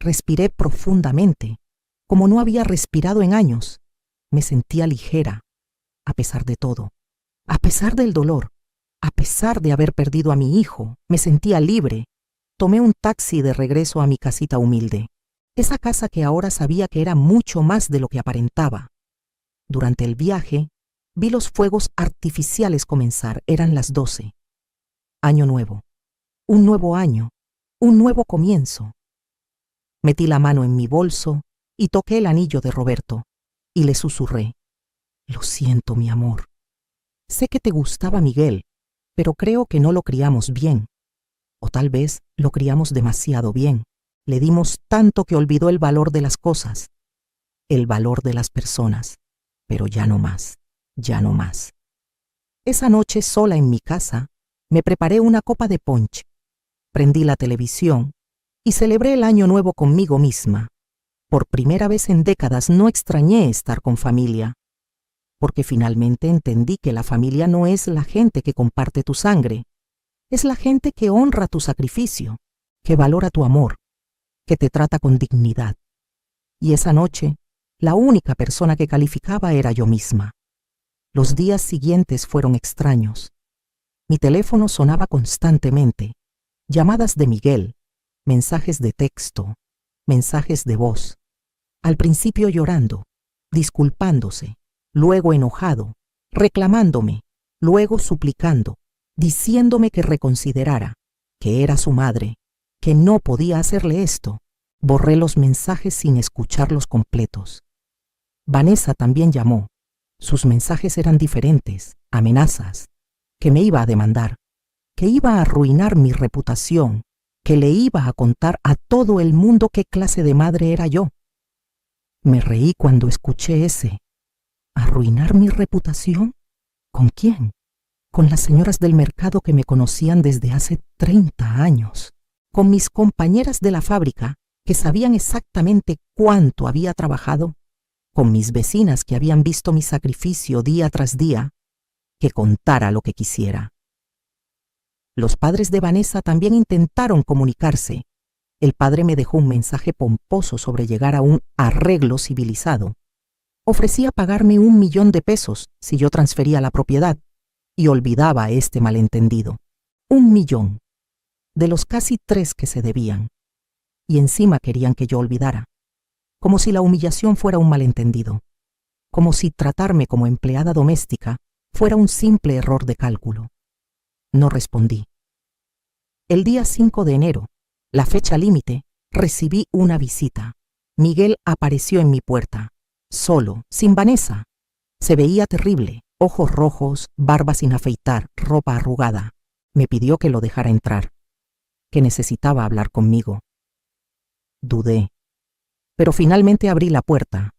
Respiré profundamente, como no había respirado en años. Me sentía ligera, a pesar de todo. A pesar del dolor, a pesar de haber perdido a mi hijo, me sentía libre. Tomé un taxi de regreso a mi casita humilde. Esa casa que ahora sabía que era mucho más de lo que aparentaba. Durante el viaje, vi los fuegos artificiales comenzar. Eran las 12. Año nuevo. Un nuevo año. Un nuevo comienzo. Metí la mano en mi bolso y toqué el anillo de Roberto. Y le susurré: lo siento, mi amor. Sé que te gustaba Miguel, pero creo que no lo criamos bien. O tal vez lo criamos demasiado bien. Le dimos tanto que olvidó el valor de las cosas, el valor de las personas. Pero ya no más, ya no más. Esa noche, sola en mi casa, me preparé una copa de punch prendí la televisión y celebré el año nuevo conmigo misma. Por primera vez en décadas no extrañé estar con familia, porque finalmente entendí que la familia no es la gente que comparte tu sangre, es la gente que honra tu sacrificio, que valora tu amor, que te trata con dignidad. Y esa noche, la única persona que calificaba era yo misma. Los días siguientes fueron extraños. Mi teléfono sonaba constantemente, llamadas de Miguel, mensajes de texto, mensajes de voz. Al principio llorando, disculpándose, luego enojado, reclamándome, luego suplicando, diciéndome que reconsiderara, que era su madre, que no podía hacerle esto. Borré los mensajes sin escucharlos completos. Vanessa también llamó. Sus mensajes eran diferentes, amenazas, que me iba a demandar, que iba a arruinar mi reputación, que le iba a contar a todo el mundo qué clase de madre era yo. Me reí cuando escuché ese. ¿Arruinar mi reputación? ¿Con quién? Con las señoras del mercado que me conocían desde hace 30 años, con mis compañeras de la fábrica que sabían exactamente cuánto había trabajado, con mis vecinas que habían visto mi sacrificio día tras día, que contara lo que quisiera. Los padres de Vanessa también intentaron comunicarse. El padre me dejó un mensaje pomposo sobre llegar a un arreglo civilizado. Ofrecía pagarme 1 millón de pesos si yo transfería la propiedad y olvidaba este malentendido. 1 millón, de los casi 3 que se debían. Y encima querían que yo olvidara, como si la humillación fuera un malentendido, como si tratarme como empleada doméstica fuera un simple error de cálculo. No respondí. El día 5 de enero, la fecha límite, recibí una visita. Miguel apareció en mi puerta, solo, sin Vanessa. Se veía terrible, ojos rojos, barba sin afeitar, ropa arrugada. Me pidió que lo dejara entrar, que necesitaba hablar conmigo. Dudé, pero finalmente abrí la puerta.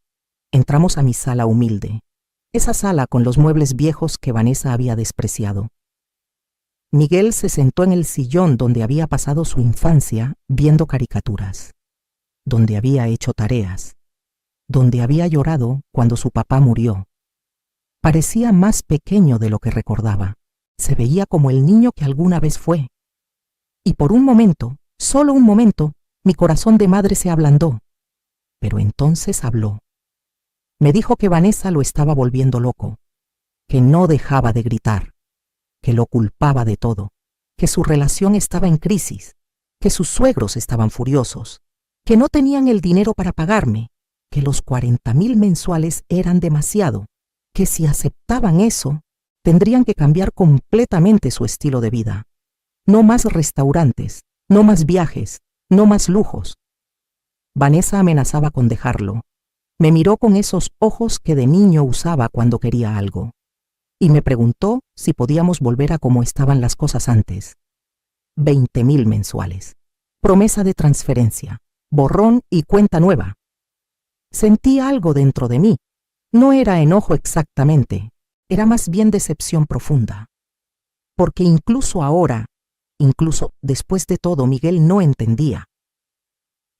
Entramos a mi sala humilde, esa sala con los muebles viejos que Vanessa había despreciado. Miguel se sentó en el sillón donde había pasado su infancia viendo caricaturas, donde había hecho tareas, donde había llorado cuando su papá murió. Parecía más pequeño de lo que recordaba. Se veía como el niño que alguna vez fue. Y por un momento, solo un momento, mi corazón de madre se ablandó. Pero entonces habló. Me dijo que Vanessa lo estaba volviendo loco, que no dejaba de gritar, que lo culpaba de todo, que su relación estaba en crisis, que sus suegros estaban furiosos, que no tenían el dinero para pagarme, que los 40,000 mensuales eran demasiado, que si aceptaban eso, tendrían que cambiar completamente su estilo de vida. No más restaurantes, no más viajes, no más lujos. Vanessa amenazaba con dejarlo. Me miró con esos ojos que de niño usaba cuando quería algo. Y me preguntó si podíamos volver a como estaban las cosas antes. 20,000 mensuales. Promesa de transferencia. Borrón y cuenta nueva. Sentí algo dentro de mí. No era enojo exactamente. Era más bien decepción profunda. Porque incluso ahora, incluso después de todo, Miguel no entendía.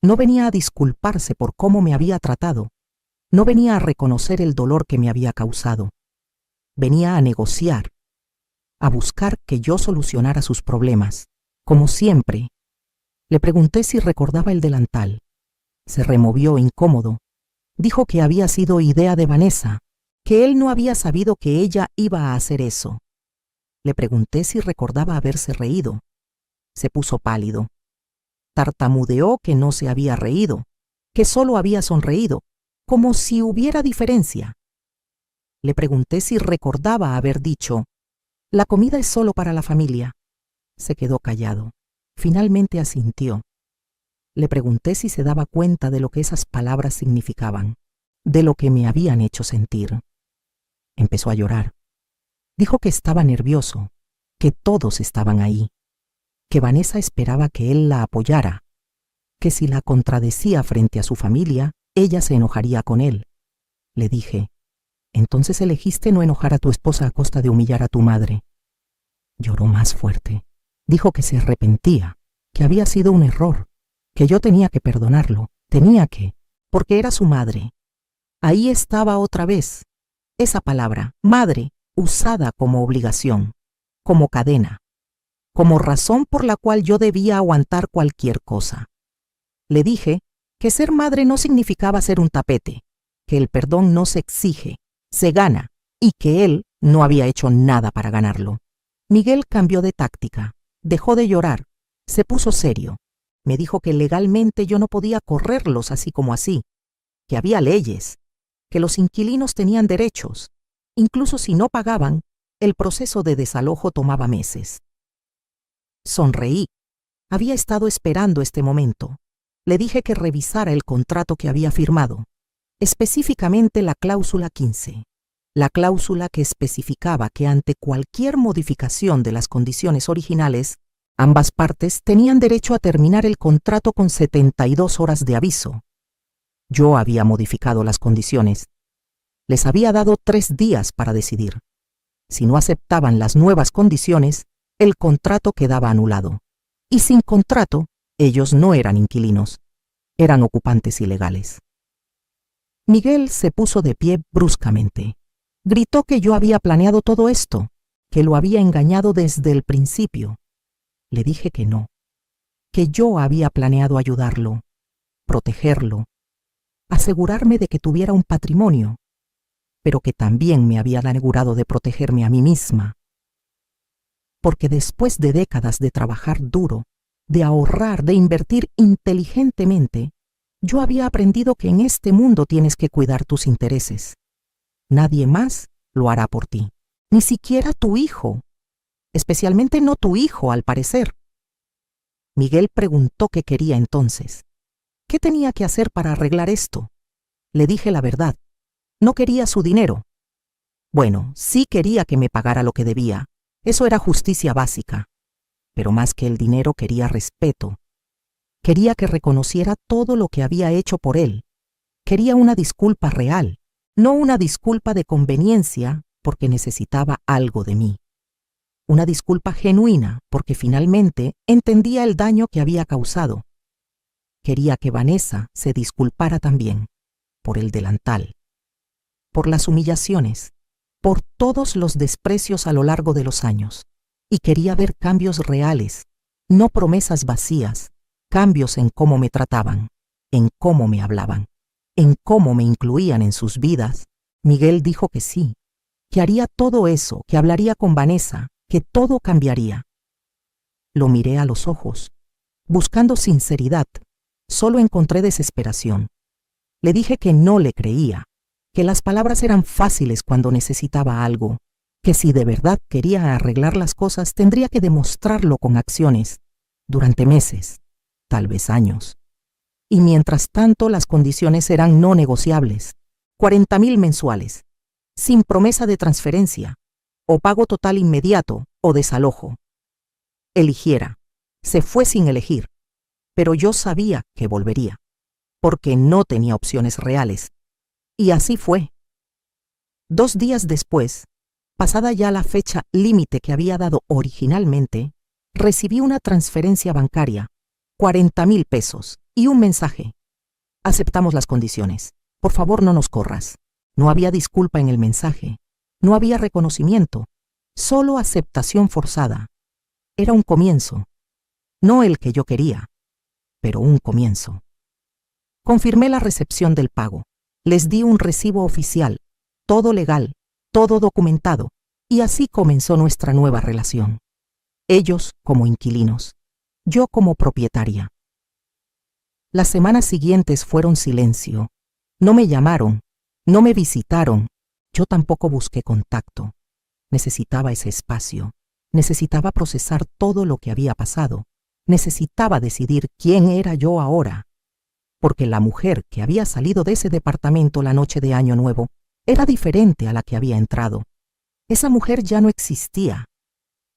No venía a disculparse por cómo me había tratado. No venía a reconocer el dolor que me había causado. Venía a negociar, a buscar que yo solucionara sus problemas. Como siempre, le pregunté si recordaba el delantal. Se removió incómodo. Dijo que había sido idea de Vanessa, que él no había sabido que ella iba a hacer eso. Le pregunté si recordaba haberse reído. Se puso pálido. Tartamudeó que no se había reído, que solo había sonreído, como si hubiera diferencia. Le pregunté si recordaba haber dicho, «La comida es solo para la familia». Se quedó callado. Finalmente asintió. Le pregunté si se daba cuenta de lo que esas palabras significaban, de lo que me habían hecho sentir. Empezó a llorar. Dijo que estaba nervioso, que todos estaban ahí, que Vanessa esperaba que él la apoyara, que si la contradecía frente a su familia, ella se enojaría con él. Le dije, «Entonces elegiste no enojar a tu esposa a costa de humillar a tu madre». Lloró más fuerte. Dijo que se arrepentía, que había sido un error, que yo tenía que perdonarlo, porque era su madre. Ahí estaba otra vez, esa palabra, madre, usada como obligación, como cadena, como razón por la cual yo debía aguantar cualquier cosa. Le dije que ser madre no significaba ser un tapete, que el perdón no se exige, se gana, y que él no había hecho nada para ganarlo. Miguel cambió de táctica, dejó de llorar, se puso serio. Me dijo que legalmente yo no podía correrlos así como así, que había leyes, que los inquilinos tenían derechos. Incluso si no pagaban, el proceso de desalojo tomaba meses. Sonreí. Había estado esperando este momento. Le dije que revisara el contrato que había firmado, específicamente la cláusula 15, la cláusula que especificaba que ante cualquier modificación de las condiciones originales, ambas partes tenían derecho a terminar el contrato con 72 horas de aviso. Yo había modificado las condiciones. Les había dado 3 días para decidir. Si no aceptaban las nuevas condiciones, el contrato quedaba anulado. Y sin contrato, ellos no eran inquilinos, eran ocupantes ilegales. Miguel se puso de pie bruscamente. Gritó que yo había planeado todo esto, que lo había engañado desde el principio. Le dije que no, que yo había planeado ayudarlo, protegerlo, asegurarme de que tuviera un patrimonio, pero que también me había asegurado de protegerme a mí misma. Porque después de décadas de trabajar duro, de ahorrar, de invertir inteligentemente, yo había aprendido que en este mundo tienes que cuidar tus intereses. Nadie más lo hará por ti, ni siquiera tu hijo, especialmente no tu hijo, al parecer. Miguel preguntó qué quería entonces. ¿Qué tenía que hacer para arreglar esto? Le dije la verdad. No quería su dinero. Bueno, sí quería que me pagara lo que debía. Eso era justicia básica. Pero más que el dinero quería respeto. Quería que reconociera todo lo que había hecho por él. Quería una disculpa real, no una disculpa de conveniencia porque necesitaba algo de mí. Una disculpa genuina porque finalmente entendía el daño que había causado. Quería que Vanessa se disculpara también, por el delantal, por las humillaciones, por todos los desprecios a lo largo de los años. Y quería ver cambios reales, no promesas vacías, cambios en cómo me trataban, en cómo me hablaban, en cómo me incluían en sus vidas. Miguel dijo que sí, que haría todo eso, que hablaría con Vanessa, que todo cambiaría. Lo miré a los ojos, buscando sinceridad. Solo encontré desesperación. Le dije que no le creía, que las palabras eran fáciles cuando necesitaba algo, que si de verdad quería arreglar las cosas tendría que demostrarlo con acciones, durante meses, tal vez años. Y mientras tanto las condiciones eran no negociables, 40,000 mensuales, sin promesa de transferencia, o pago total inmediato o desalojo. Eligiera, se fue sin elegir, pero yo sabía que volvería, porque no tenía opciones reales. Y así fue. 2 días después, pasada ya la fecha límite que había dado originalmente, recibí una transferencia bancaria, 40,000 pesos, y un mensaje. Aceptamos las condiciones. Por favor, no nos corras. No había disculpa en el mensaje. No había reconocimiento. Solo aceptación forzada. Era un comienzo. No el que yo quería, pero un comienzo. Confirmé la recepción del pago. Les di un recibo oficial, todo legal, todo documentado, y así comenzó nuestra nueva relación. Ellos como inquilinos, yo como propietaria. Las semanas siguientes fueron silencio. No me llamaron, no me visitaron, yo tampoco busqué contacto. Necesitaba ese espacio, necesitaba procesar todo lo que había pasado, necesitaba decidir quién era yo ahora. Porque la mujer que había salido de ese departamento la noche de Año Nuevo era diferente a la que había entrado. Esa mujer ya no existía.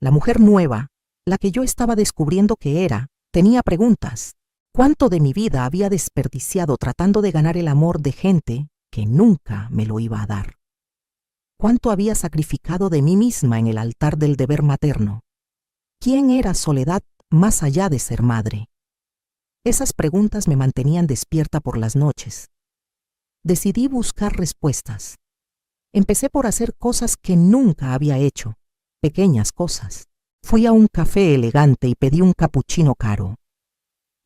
La mujer nueva, la que yo estaba descubriendo que era, tenía preguntas. ¿Cuánto de mi vida había desperdiciado tratando de ganar el amor de gente que nunca me lo iba a dar? ¿Cuánto había sacrificado de mí misma en el altar del deber materno? ¿Quién era Soledad más allá de ser madre? Esas preguntas me mantenían despierta por las noches. Decidí buscar respuestas. Empecé por hacer cosas que nunca había hecho, pequeñas cosas. Fui a un café elegante y pedí un capuchino caro.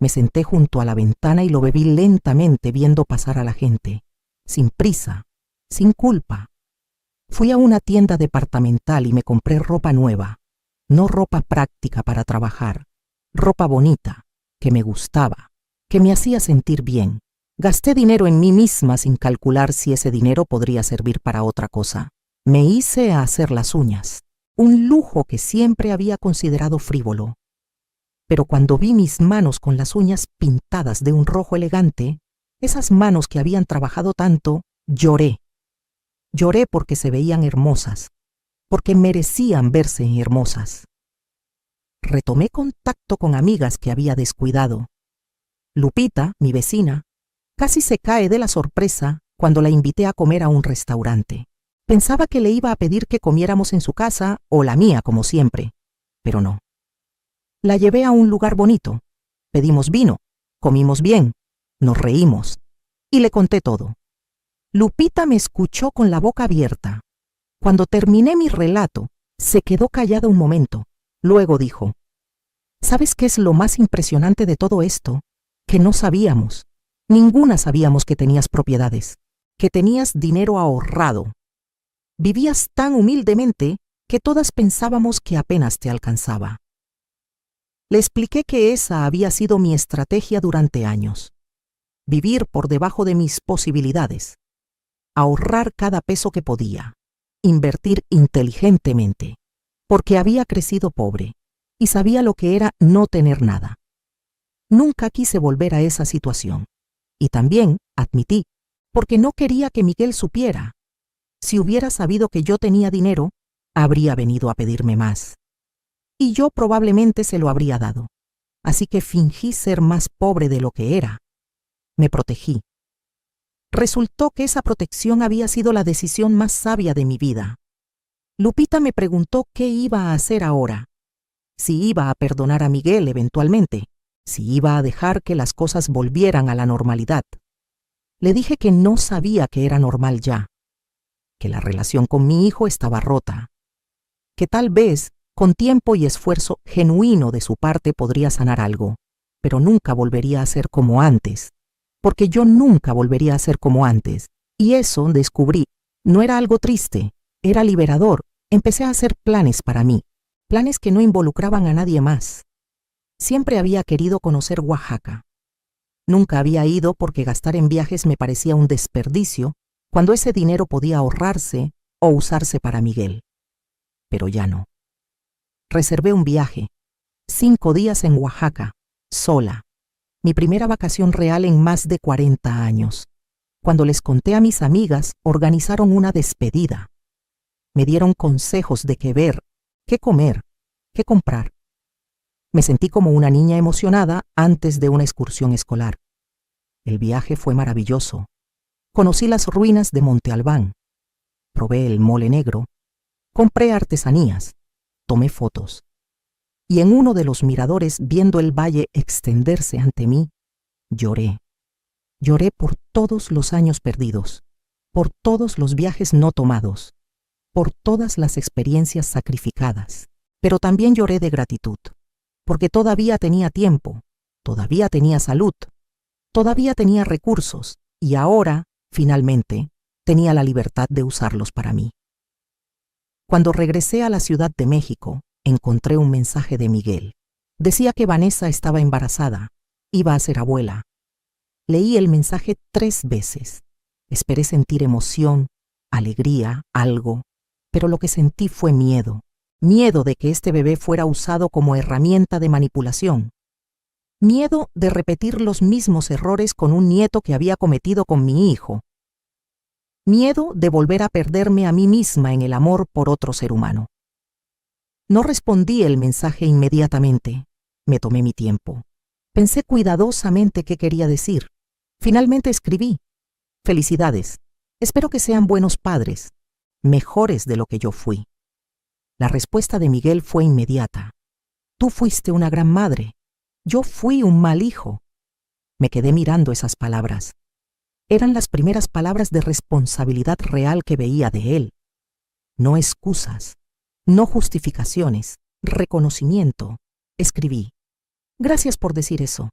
Me senté junto a la ventana y lo bebí lentamente viendo pasar a la gente, sin prisa, sin culpa. Fui a una tienda departamental y me compré ropa nueva, no ropa práctica para trabajar, ropa bonita, que me gustaba, que me hacía sentir bien. Gasté dinero en mí misma sin calcular si ese dinero podría servir para otra cosa. Me hice a hacer las uñas, un lujo que siempre había considerado frívolo. Pero cuando vi mis manos con las uñas pintadas de un rojo elegante, esas manos que habían trabajado tanto, lloré. Lloré porque se veían hermosas, porque merecían verse hermosas. Retomé contacto con amigas que había descuidado. Lupita, mi vecina, casi se cae de la sorpresa cuando la invité a comer a un restaurante. Pensaba que le iba a pedir que comiéramos en su casa o la mía, como siempre, pero no. La llevé a un lugar bonito, pedimos vino, comimos bien, nos reímos y le conté todo. Lupita me escuchó con la boca abierta. Cuando terminé mi relato, se quedó callada un momento. Luego dijo: ¿Sabes qué es lo más impresionante de todo esto? Que no sabíamos. Ninguna sabíamos que tenías propiedades, que tenías dinero ahorrado. Vivías tan humildemente que todas pensábamos que apenas te alcanzaba. Le expliqué que esa había sido mi estrategia durante años. Vivir por debajo de mis posibilidades. Ahorrar cada peso que podía. Invertir inteligentemente. Porque había crecido pobre y sabía lo que era no tener nada. Nunca quise volver a esa situación. Y también, admití, porque no quería que Miguel supiera. Si hubiera sabido que yo tenía dinero, habría venido a pedirme más. Y yo probablemente se lo habría dado. Así que fingí ser más pobre de lo que era. Me protegí. Resultó que esa protección había sido la decisión más sabia de mi vida. Lupita me preguntó qué iba a hacer ahora. Si iba a perdonar a Miguel eventualmente. Si iba a dejar que las cosas volvieran a la normalidad. Le dije que no sabía que era normal ya, que la relación con mi hijo estaba rota, que tal vez con tiempo y esfuerzo genuino de su parte podría sanar algo, pero nunca volvería a ser como antes, porque yo nunca volvería a ser como antes. Y eso, descubrí, no era algo triste, era liberador. Empecé a hacer planes para mí, planes que no involucraban a nadie más. Siempre había querido conocer Oaxaca. Nunca había ido porque gastar en viajes me parecía un desperdicio cuando ese dinero podía ahorrarse o usarse para Miguel. Pero ya no. Reservé un viaje, 5 días en Oaxaca, sola. Mi primera vacación real en más de 40 años. Cuando les conté a mis amigas, organizaron una despedida. Me dieron consejos de qué ver, qué comer, qué comprar. Me sentí como una niña emocionada antes de una excursión escolar. El viaje fue maravilloso. Conocí las ruinas de Monte Albán. Probé el mole negro. Compré artesanías. Tomé fotos. Y en uno de los miradores, viendo el valle extenderse ante mí, lloré. Lloré por todos los años perdidos, por todos los viajes no tomados, por todas las experiencias sacrificadas. Pero también lloré de gratitud. Porque todavía tenía tiempo, todavía tenía salud, todavía tenía recursos y ahora, finalmente, tenía la libertad de usarlos para mí. Cuando regresé a la Ciudad de México, encontré un mensaje de Miguel. Decía que Vanessa estaba embarazada, iba a ser abuela. Leí el mensaje 3 veces. Esperé sentir emoción, alegría, algo, pero lo que sentí fue miedo. Miedo de que este bebé fuera usado como herramienta de manipulación. Miedo de repetir los mismos errores con un nieto que había cometido con mi hijo. Miedo de volver a perderme a mí misma en el amor por otro ser humano. No respondí el mensaje inmediatamente. Me tomé mi tiempo. Pensé cuidadosamente qué quería decir. Finalmente escribí: felicidades. Espero que sean buenos padres, mejores de lo que yo fui. La respuesta de Miguel fue inmediata. Tú fuiste una gran madre. Yo fui un mal hijo. Me quedé mirando esas palabras. Eran las primeras palabras de responsabilidad real que veía de él. No excusas, no justificaciones, reconocimiento. Escribí: gracias por decir eso.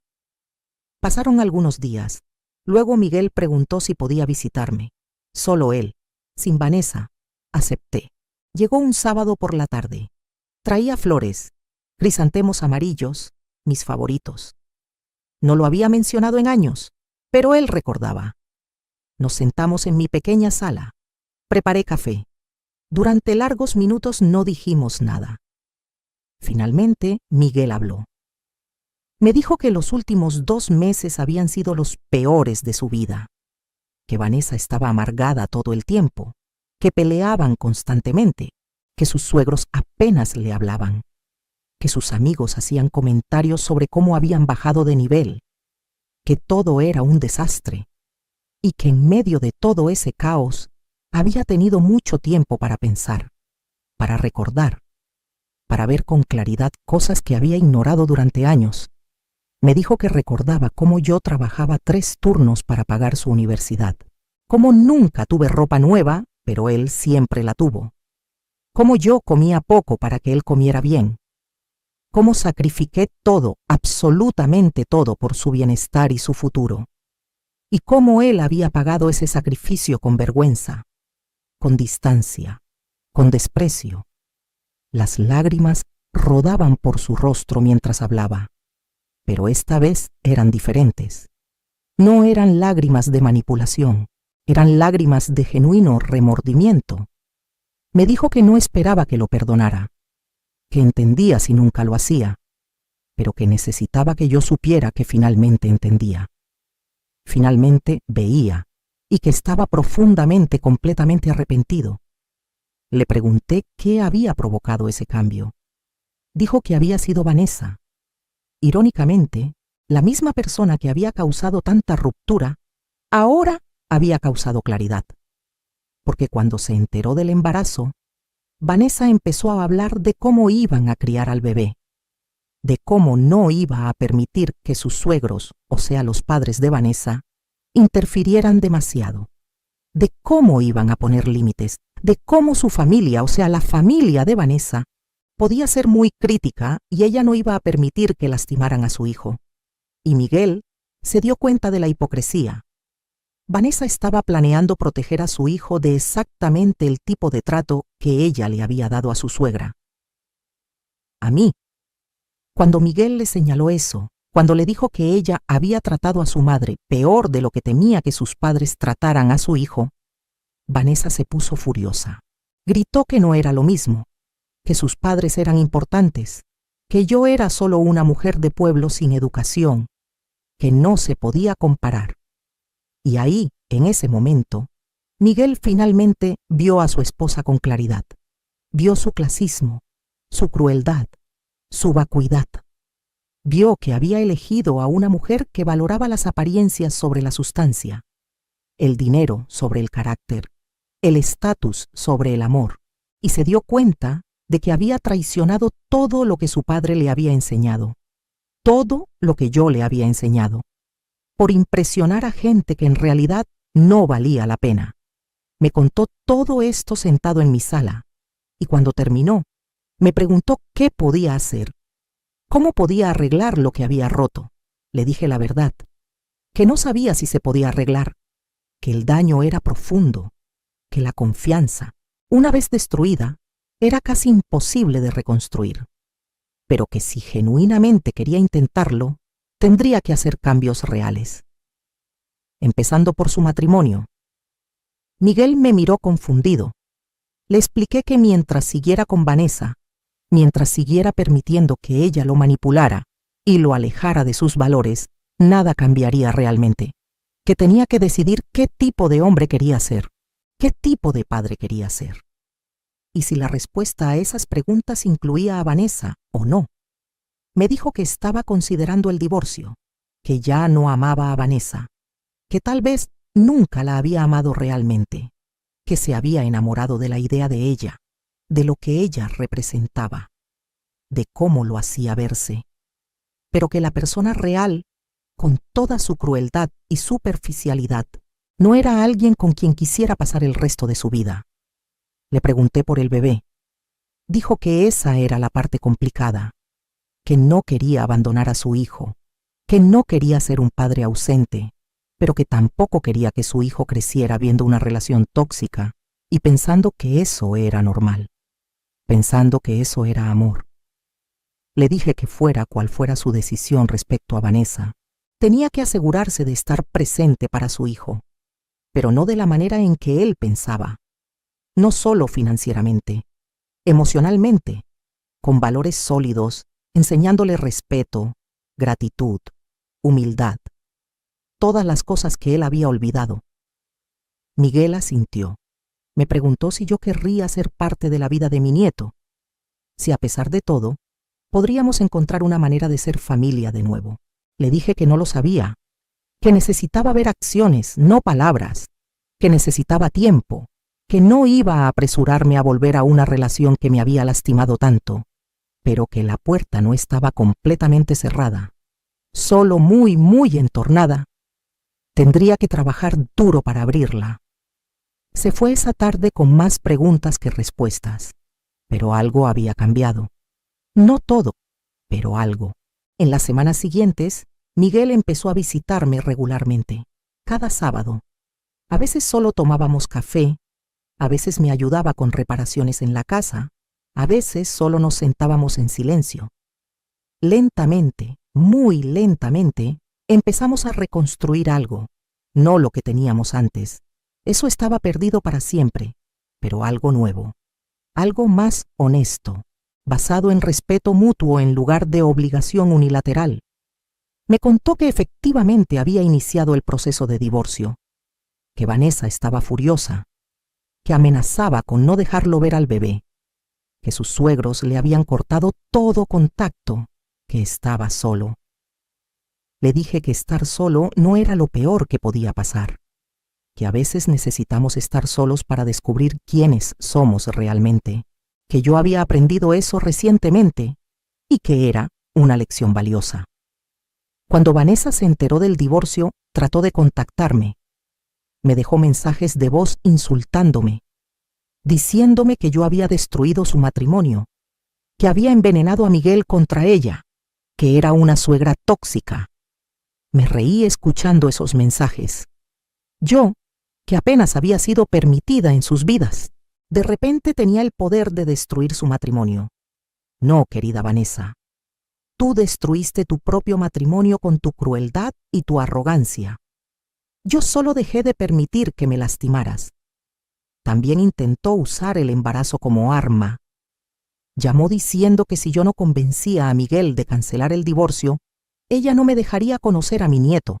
Pasaron algunos días. Luego Miguel preguntó si podía visitarme. Solo él, sin Vanessa. Acepté. Llegó un sábado por la tarde. Traía flores, crisantemos amarillos, mis favoritos. No lo había mencionado en años, pero él recordaba. Nos sentamos en mi pequeña sala. Preparé café. Durante largos minutos no dijimos nada. Finalmente, Miguel habló. Me dijo que los últimos 2 meses habían sido los peores de su vida, que Vanessa estaba amargada todo el tiempo, que peleaban constantemente, que sus suegros apenas le hablaban, que sus amigos hacían comentarios sobre cómo habían bajado de nivel, que todo era un desastre, y que en medio de todo ese caos había tenido mucho tiempo para pensar, para recordar, para ver con claridad cosas que había ignorado durante años. Me dijo que recordaba cómo yo trabajaba 3 turnos para pagar su universidad, cómo nunca tuve ropa nueva, pero él siempre la tuvo, cómo yo comía poco para que él comiera bien, cómo sacrifiqué todo, absolutamente todo, por su bienestar y su futuro, y cómo él había pagado ese sacrificio con vergüenza, con distancia, con desprecio. Las lágrimas rodaban por su rostro mientras hablaba. Pero esta vez eran diferentes. No eran lágrimas de manipulación, eran lágrimas de genuino remordimiento. Me dijo que no esperaba que lo perdonara, que entendía si nunca lo hacía, pero que necesitaba que yo supiera que finalmente entendía. Finalmente veía, y que estaba profundamente, completamente arrepentido. Le pregunté qué había provocado ese cambio. Dijo que había sido Vanessa. Irónicamente, la misma persona que había causado tanta ruptura, ahora había causado claridad. Porque cuando se enteró del embarazo, Vanessa empezó a hablar de cómo iban a criar al bebé, de cómo no iba a permitir que sus suegros, o sea, los padres de Vanessa, interfirieran demasiado, de cómo iban a poner límites, de cómo su familia, o sea, la familia de Vanessa, podía ser muy crítica y ella no iba a permitir que lastimaran a su hijo. Y Miguel se dio cuenta de la hipocresía. Vanessa estaba planeando proteger a su hijo de exactamente el tipo de trato que ella le había dado a su suegra. A mí. Cuando Miguel le señaló eso, cuando le dijo que ella había tratado a su madre peor de lo que temía que sus padres trataran a su hijo, Vanessa se puso furiosa. Gritó que no era lo mismo, que sus padres eran importantes, que yo era solo una mujer de pueblo sin educación, que no se podía comparar. Y ahí, en ese momento, Miguel finalmente vio a su esposa con claridad. Vio su clasismo, su crueldad, su vacuidad. Vio que había elegido a una mujer que valoraba las apariencias sobre la sustancia, el dinero sobre el carácter, el estatus sobre el amor, y se dio cuenta de que había traicionado todo lo que su padre le había enseñado, todo lo que yo le había enseñado, por impresionar a gente que en realidad no valía la pena. Me contó todo esto sentado en mi sala, y cuando terminó, me preguntó qué podía hacer, cómo podía arreglar lo que había roto. Le dije la verdad, que no sabía si se podía arreglar, que el daño era profundo, que la confianza, una vez destruida, era casi imposible de reconstruir, pero que si genuinamente quería intentarlo, tendría que hacer cambios reales. Empezando por su matrimonio. Miguel me miró confundido. Le expliqué que mientras siguiera con Vanessa, mientras siguiera permitiendo que ella lo manipulara y lo alejara de sus valores, nada cambiaría realmente, que tenía que decidir qué tipo de hombre quería ser, qué tipo de padre quería ser. Y si la respuesta a esas preguntas incluía a Vanessa o no. Me dijo que estaba considerando el divorcio, que ya no amaba a Vanessa, que tal vez nunca la había amado realmente, que se había enamorado de la idea de ella, de lo que ella representaba. de cómo lo hacía verse, pero que la persona real, con toda su crueldad y superficialidad, no era alguien con quien quisiera pasar el resto de su vida. Le pregunté por el bebé. Dijo que esa era la parte complicada, que no quería abandonar a su hijo, que no quería ser un padre ausente, pero que tampoco quería que su hijo creciera viendo una relación tóxica y pensando que eso era normal, pensando que eso era amor. Le dije que fuera cual fuera su decisión respecto a Vanessa, tenía que asegurarse de estar presente para su hijo, pero no de la manera en que él pensaba, no solo financieramente, emocionalmente, con valores sólidos, enseñándole respeto, gratitud, humildad, todas las cosas que él había olvidado. Miguel asintió. Me preguntó si yo querría ser parte de la vida de mi nieto, si a pesar de todo, podríamos encontrar una manera de ser familia de nuevo. Le dije que no lo sabía, que necesitaba ver acciones, no palabras, que necesitaba tiempo, que no iba a apresurarme a volver a una relación que me había lastimado tanto, pero que la puerta no estaba completamente cerrada, solo muy, muy entornada. Tendría que trabajar duro para abrirla. Se fue esa tarde con más preguntas que respuestas, pero algo había cambiado. No todo, pero algo. En las semanas siguientes, Miguel empezó a visitarme regularmente, cada sábado. A veces solo tomábamos café, a veces me ayudaba con reparaciones en la casa, a veces solo nos sentábamos en silencio. Lentamente, muy lentamente, empezamos a reconstruir algo, no lo que teníamos antes. Eso estaba perdido para siempre, pero algo nuevo, algo más honesto, basado en respeto mutuo en lugar de obligación unilateral. Me contó que efectivamente había iniciado el proceso de divorcio, que Vanessa estaba furiosa, que amenazaba con no dejarlo ver al bebé, que sus suegros le habían cortado todo contacto, que estaba solo. Le dije que estar solo no era lo peor que podía pasar, que a veces necesitamos estar solos para descubrir quiénes somos realmente, que yo había aprendido eso recientemente y que era una lección valiosa. Cuando Vanessa se enteró del divorcio, trató de contactarme. Me dejó mensajes de voz insultándome, diciéndome que yo había destruido su matrimonio, que había envenenado a Miguel contra ella, que era una suegra tóxica. Me reí escuchando esos mensajes. Yo, que apenas había sido permitida en sus vidas, de repente tenía el poder de destruir su matrimonio. No, querida Vanessa. Tú destruiste tu propio matrimonio con tu crueldad y tu arrogancia. Yo solo dejé de permitir que me lastimaras. También intentó usar el embarazo como arma. Llamó diciendo que si yo no convencía a Miguel de cancelar el divorcio, ella no me dejaría conocer a mi nieto.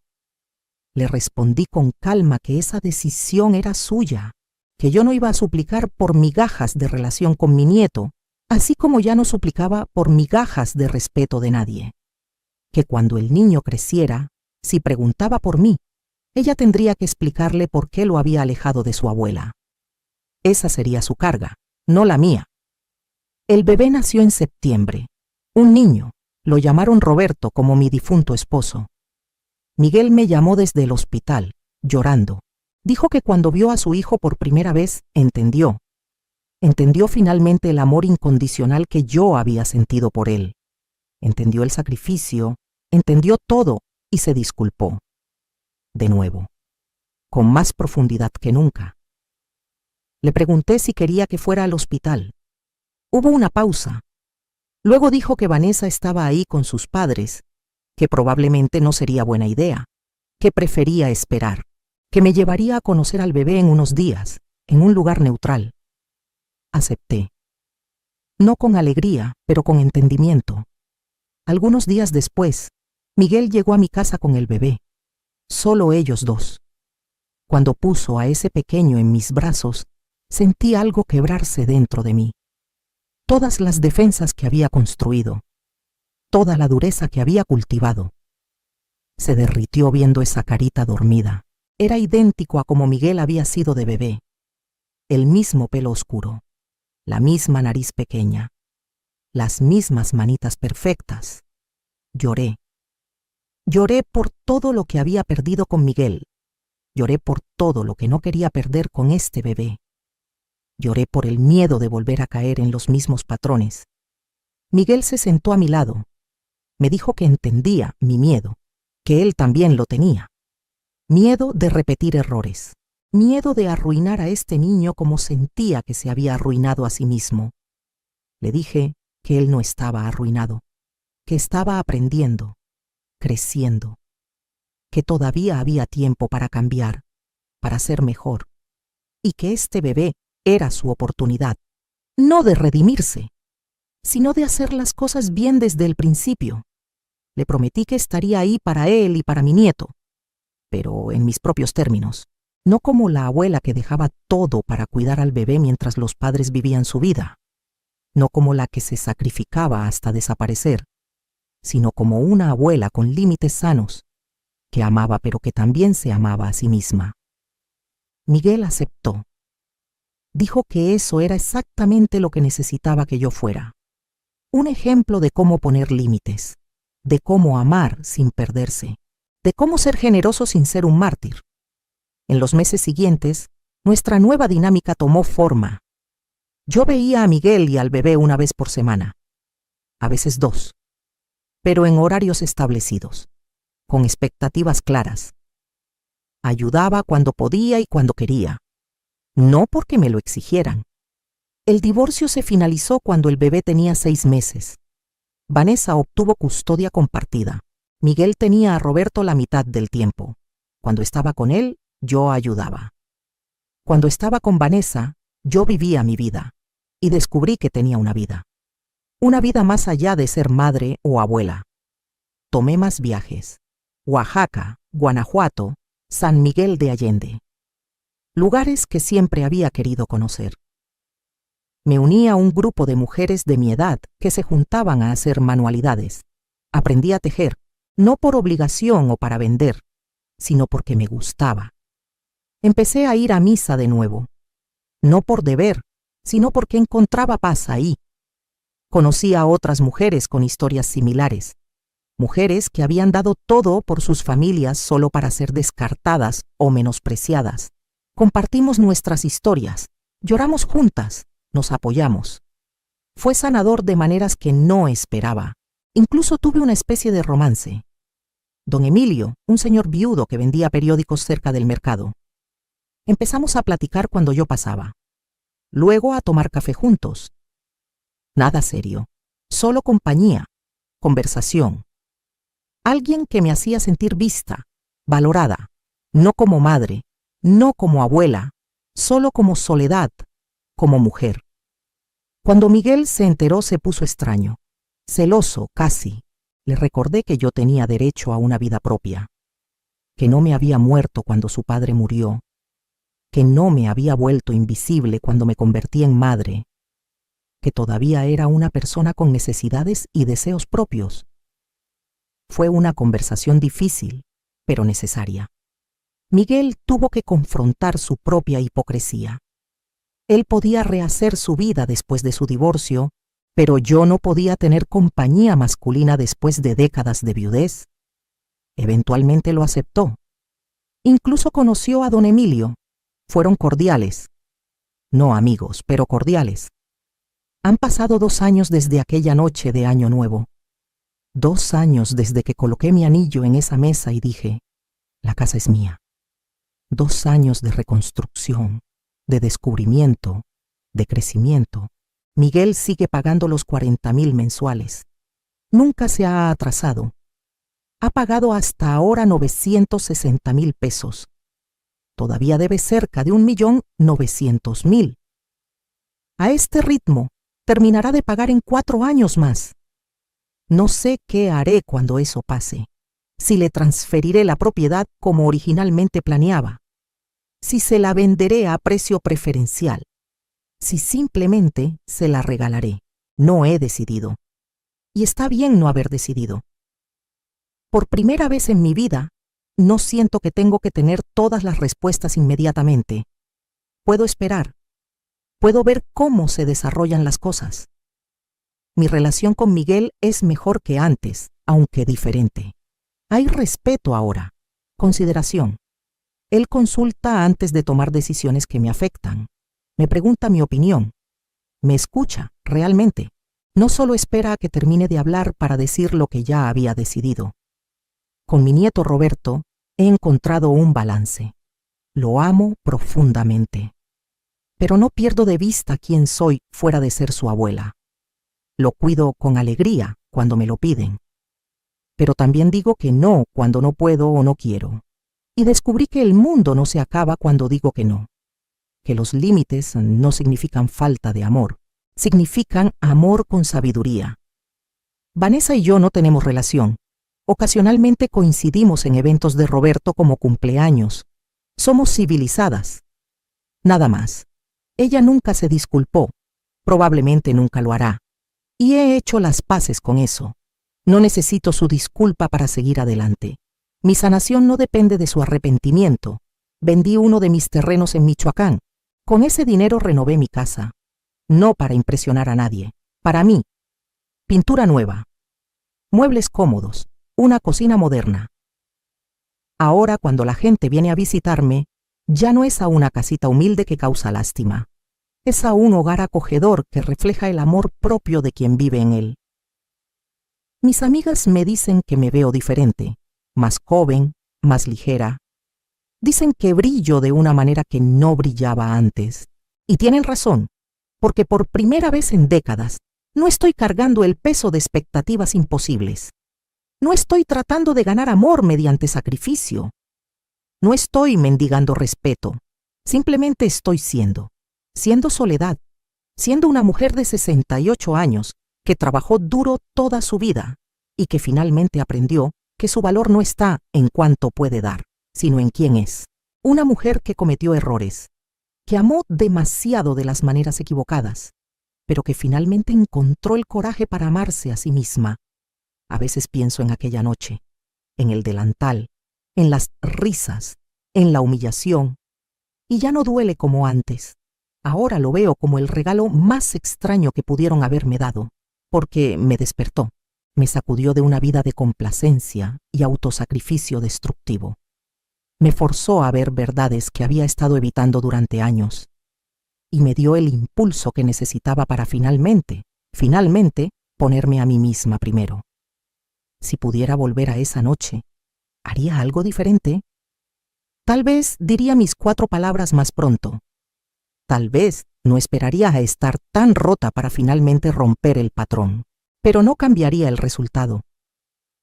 Le respondí con calma que esa decisión era suya, que yo no iba a suplicar por migajas de relación con mi nieto, así como ya no suplicaba por migajas de respeto de nadie. Que cuando el niño creciera, si preguntaba por mí, ella tendría que explicarle por qué lo había alejado de su abuela. Esa sería su carga, no la mía. El bebé nació en septiembre. Un niño. Lo llamaron Roberto como mi difunto esposo. Miguel me llamó desde el hospital, llorando. Dijo que cuando vio a su hijo por primera vez, entendió. Entendió finalmente el amor incondicional que yo había sentido por él. Entendió el sacrificio, entendió todo y se disculpó. De nuevo, con más profundidad que nunca. Le pregunté si quería que fuera al hospital. Hubo una pausa. Luego dijo que Vanessa estaba ahí con sus padres, que probablemente no sería buena idea, que prefería esperar, que me llevaría a conocer al bebé en unos días, en un lugar neutral. Acepté. No con alegría, pero con entendimiento. Algunos días después, Miguel llegó a mi casa con el bebé. Solo ellos dos. Cuando puso a ese pequeño en mis brazos, sentí algo quebrarse dentro de mí. Todas las defensas que había construido, toda la dureza que había cultivado, se derritió viendo esa carita dormida. Era idéntico a como Miguel había sido de bebé. El mismo pelo oscuro, la misma nariz pequeña. las mismas manitas perfectas. Lloré. Lloré por todo lo que había perdido con Miguel. Lloré por todo lo que no quería perder con este bebé. Lloré por el miedo de volver a caer en los mismos patrones. Miguel se sentó a mi lado. Me dijo que entendía mi miedo, que él también lo tenía. Miedo de repetir errores. Miedo de arruinar a este niño como sentía que se había arruinado a sí mismo. Le dije que él no estaba arruinado, que estaba aprendiendo, creciendo, que todavía había tiempo para cambiar, para ser mejor, y que este bebé era su oportunidad, no de redimirse, sino de hacer las cosas bien desde el principio. Le prometí que estaría ahí para él y para mi nieto, pero en mis propios términos, no como la abuela que dejaba todo para cuidar al bebé mientras los padres vivían su vida, no como la que se sacrificaba hasta desaparecer, sino como una abuela con límites sanos, que amaba pero que también se amaba a sí misma. Miguel aceptó. Dijo que eso era exactamente lo que necesitaba que yo fuera. Un ejemplo de cómo poner límites, de cómo amar sin perderse, de cómo ser generoso sin ser un mártir. En los meses siguientes, nuestra nueva dinámica tomó forma. Yo veía a Miguel y al bebé una vez por semana, a veces dos, pero en horarios establecidos, con expectativas claras. Ayudaba cuando podía y cuando quería, no porque me lo exigieran. El divorcio se finalizó cuando el bebé tenía 6 meses. Vanessa obtuvo custodia compartida. Miguel tenía a Roberto la mitad del tiempo. Cuando estaba con él, yo ayudaba. Cuando estaba con Vanessa, yo vivía mi vida y descubrí que tenía una vida. Una vida más allá de ser madre o abuela. Tomé más viajes. Oaxaca, Guanajuato, San Miguel de Allende. Lugares que siempre había querido conocer. Me uní a un grupo de mujeres de mi edad que se juntaban a hacer manualidades. Aprendí a tejer, no por obligación o para vender, sino porque me gustaba. Empecé a ir a misa de nuevo, no por deber, sino porque encontraba paz ahí. Conocí a otras mujeres con historias similares, mujeres que habían dado todo por sus familias solo para ser descartadas o menospreciadas. Compartimos nuestras historias, lloramos juntas, nos apoyamos. Fue sanador de maneras que no esperaba. Incluso tuve una especie de romance. Don Emilio, un señor viudo que vendía periódicos cerca del mercado. Empezamos a platicar cuando yo pasaba. Luego a tomar café juntos. Nada serio, solo compañía, conversación. Alguien que me hacía sentir vista, valorada, no como madre, no como abuela, solo como Soledad, como mujer. Cuando Miguel se enteró se puso extraño, celoso casi. Le recordé que yo tenía derecho a una vida propia, que no me había muerto cuando su padre murió, que no me había vuelto invisible cuando me convertí en madre, que todavía era una persona con necesidades y deseos propios. Fue una conversación difícil, pero necesaria. Miguel tuvo que confrontar su propia hipocresía. Él podía rehacer su vida después de su divorcio, pero yo no podía tener compañía masculina después de décadas de viudez. Eventualmente lo aceptó. Incluso conoció a don Emilio. Fueron cordiales. No amigos, pero cordiales. Han pasado 2 años desde aquella noche de Año Nuevo. 2 años desde que coloqué mi anillo en esa mesa y dije, la casa es mía. 2 años de reconstrucción, de descubrimiento, de crecimiento. Miguel sigue pagando los 40,000 mensuales. Nunca se ha atrasado. Ha pagado hasta ahora 960,000 pesos. Todavía debe cerca de 1,900,000. A este ritmo, terminará de pagar en 4 años más. No sé qué haré cuando eso pase. Si le transferiré la propiedad como originalmente planeaba. Si se la venderé a precio preferencial. Si simplemente se la regalaré. No he decidido. Y está bien no haber decidido. Por primera vez en mi vida, no siento que tengo que tener todas las respuestas inmediatamente. Puedo esperar. Puedo ver cómo se desarrollan las cosas. Mi relación con Miguel es mejor que antes, aunque diferente. Hay respeto ahora, consideración. Él consulta antes de tomar decisiones que me afectan. Me pregunta mi opinión. Me escucha, realmente. No solo espera a que termine de hablar para decir lo que ya había decidido. Con mi nieto Roberto he encontrado un balance. Lo amo profundamente. Pero no pierdo de vista quién soy fuera de ser su abuela. Lo cuido con alegría cuando me lo piden. Pero también digo que no cuando no puedo o no quiero. Y descubrí que el mundo no se acaba cuando digo que no. Que los límites no significan falta de amor, significan amor con sabiduría. Vanessa y yo no tenemos relación. Ocasionalmente coincidimos en eventos de Roberto como cumpleaños. Somos civilizadas. Nada más. Ella nunca se disculpó. Probablemente nunca lo hará. Y he hecho las paces con eso. No necesito su disculpa para seguir adelante. Mi sanación no depende de su arrepentimiento. Vendí uno de mis terrenos en Michoacán. Con ese dinero renové mi casa. No para impresionar a nadie. Para mí. Pintura nueva. Muebles cómodos. Una cocina moderna. Ahora, cuando la gente viene a visitarme, ya no es a una casita humilde que causa lástima. Es a un hogar acogedor que refleja el amor propio de quien vive en él. Mis amigas me dicen que me veo diferente, más joven, más ligera. Dicen que brillo de una manera que no brillaba antes. Y tienen razón, porque por primera vez en décadas no estoy cargando el peso de expectativas imposibles. No estoy tratando de ganar amor mediante sacrificio. No estoy mendigando respeto. Simplemente estoy siendo soledad, siendo una mujer de 68 años que trabajó duro toda su vida y que finalmente aprendió que su valor no está en cuánto puede dar, sino en quién es. Una mujer que cometió errores, que amó demasiado de las maneras equivocadas, pero que finalmente encontró el coraje para amarse a sí misma. A veces pienso en aquella noche, en el delantal, en las risas, en la humillación, y ya no duele como antes. Ahora lo veo como el regalo más extraño que pudieron haberme dado, porque me despertó, me sacudió de una vida de complacencia y autosacrificio destructivo. Me forzó a ver verdades que había estado evitando durante años, y me dio el impulso que necesitaba para finalmente, ponerme a mí misma primero. Si pudiera volver a esa noche, ¿haría algo diferente? Tal vez diría mis 4 palabras más pronto. Tal vez no esperaría a estar tan rota para finalmente romper el patrón, pero no cambiaría el resultado,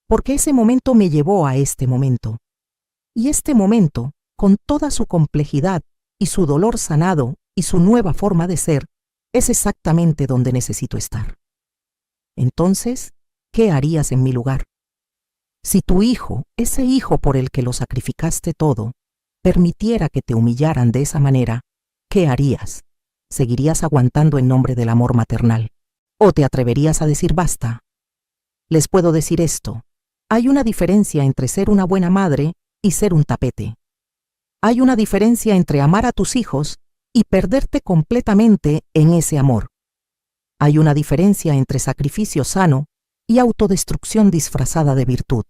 porque ese momento me llevó a este momento. Y este momento, con toda su complejidad y su dolor sanado y su nueva forma de ser, es exactamente donde necesito estar. Entonces, ¿qué harías en mi lugar? Si tu hijo, ese hijo por el que lo sacrificaste todo, permitiera que te humillaran de esa manera, ¿qué harías? ¿Seguirías aguantando en nombre del amor maternal? ¿O te atreverías a decir basta? Les puedo decir esto. Hay una diferencia entre ser una buena madre y ser un tapete. Hay una diferencia entre amar a tus hijos y perderte completamente en ese amor. Hay una diferencia entre sacrificio sano y autodestrucción disfrazada de virtud.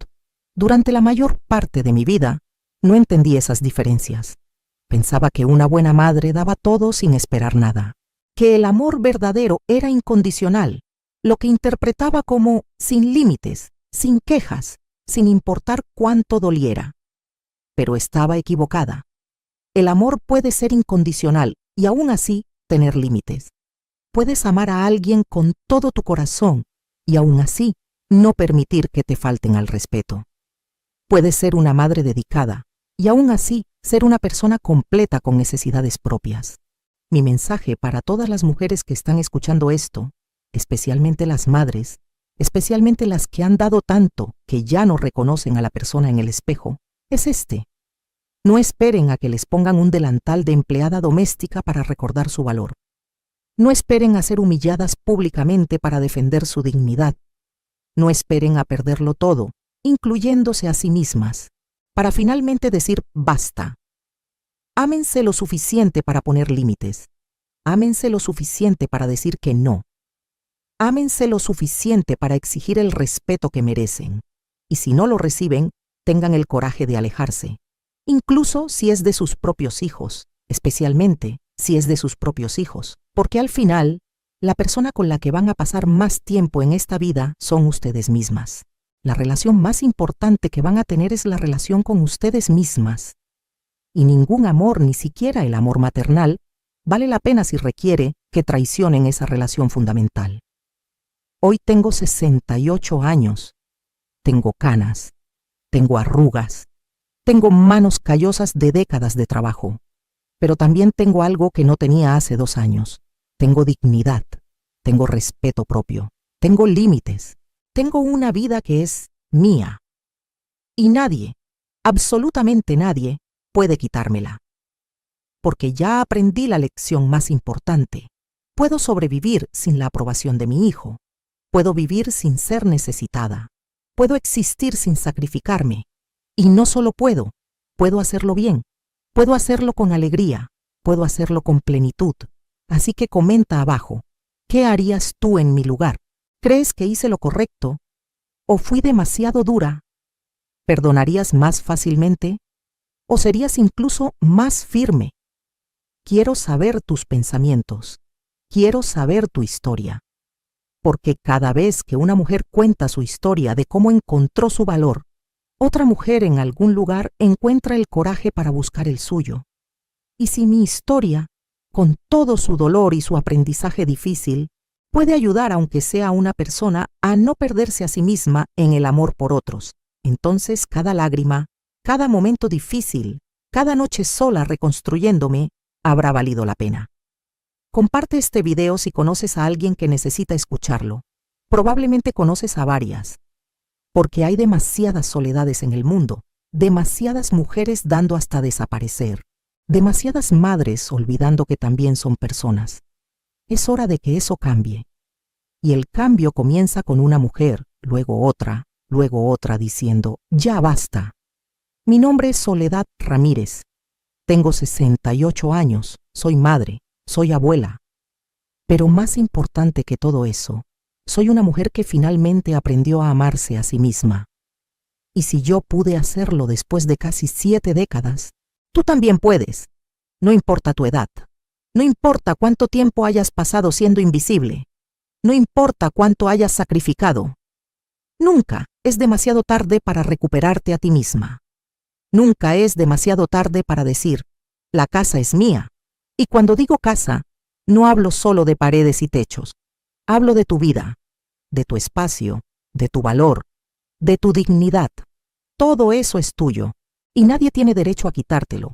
Durante la mayor parte de mi vida, no entendí esas diferencias. Pensaba que una buena madre daba todo sin esperar nada, que el amor verdadero era incondicional, lo que interpretaba como sin límites, sin quejas, sin importar cuánto doliera. Pero estaba equivocada. El amor puede ser incondicional y aún así tener límites. Puedes amar a alguien con todo tu corazón y aún así no permitir que te falten al respeto. Puedes ser una madre dedicada y aún así ser una persona completa con necesidades propias. Mi mensaje para todas las mujeres que están escuchando esto, especialmente las madres, especialmente las que han dado tanto que ya no reconocen a la persona en el espejo, es este. No esperen a que les pongan un delantal de empleada doméstica para recordar su valor. No esperen a ser humilladas públicamente para defender su dignidad. No esperen a perderlo todo, incluyéndose a sí mismas, para finalmente decir basta. Ámense lo suficiente para poner límites. Ámense lo suficiente para decir que no. Ámense lo suficiente para exigir el respeto que merecen. Y si no lo reciben, tengan el coraje de alejarse. Incluso si es de sus propios hijos, especialmente si es de sus propios hijos. Porque al final, la persona con la que van a pasar más tiempo en esta vida son ustedes mismas. La relación más importante que van a tener es la relación con ustedes mismas. Y ningún amor, ni siquiera el amor maternal, vale la pena si requiere que traicionen esa relación fundamental. Hoy tengo 68 años. Tengo canas. Tengo arrugas. Tengo manos callosas de décadas de trabajo. Pero también tengo algo que no tenía hace 2 años. Tengo dignidad. Tengo respeto propio. Tengo límites. Tengo una vida que es mía. Y nadie, absolutamente nadie, puede quitármela. Porque ya aprendí la lección más importante. Puedo sobrevivir sin la aprobación de mi hijo. Puedo vivir sin ser necesitada. Puedo existir sin sacrificarme. Y no solo puedo hacerlo bien. Puedo hacerlo con alegría. Puedo hacerlo con plenitud. Así que comenta abajo, ¿qué harías tú en mi lugar? ¿Crees que hice lo correcto? ¿O fui demasiado dura? ¿Perdonarías más fácilmente? ¿O serías incluso más firme? Quiero saber tus pensamientos. Quiero saber tu historia. Porque cada vez que una mujer cuenta su historia de cómo encontró su valor, otra mujer en algún lugar encuentra el coraje para buscar el suyo. Y si mi historia, con todo su dolor y su aprendizaje difícil, puede ayudar aunque sea a una persona a no perderse a sí misma en el amor por otros, entonces cada lágrima, cada momento difícil, cada noche sola reconstruyéndome, habrá valido la pena. Comparte este video si conoces a alguien que necesita escucharlo. Probablemente conoces a varias. Porque hay demasiadas soledades en el mundo, demasiadas mujeres dando hasta desaparecer, demasiadas madres olvidando que también son personas. Es hora de que eso cambie. Y el cambio comienza con una mujer, luego otra diciendo, ya basta. Mi nombre es Soledad Ramírez. Tengo 68 años, soy madre, soy abuela. Pero más importante que todo eso, soy una mujer que finalmente aprendió a amarse a sí misma. Y si yo pude hacerlo después de casi 7 décadas, tú también puedes. No importa tu edad. No importa cuánto tiempo hayas pasado siendo invisible. No importa cuánto hayas sacrificado. Nunca es demasiado tarde para recuperarte a ti misma. Nunca es demasiado tarde para decir, la casa es mía. Y cuando digo casa, no hablo solo de paredes y techos. Hablo de tu vida, de tu espacio, de tu valor, de tu dignidad. Todo eso es tuyo, y nadie tiene derecho a quitártelo,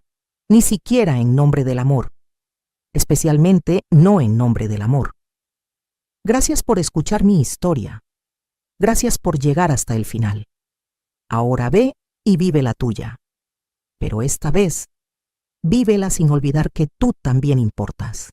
ni siquiera en nombre del amor. Especialmente no en nombre del amor. Gracias por escuchar mi historia. Gracias por llegar hasta el final. Ahora ve y vive la tuya. Pero esta vez, vívela sin olvidar que tú también importas.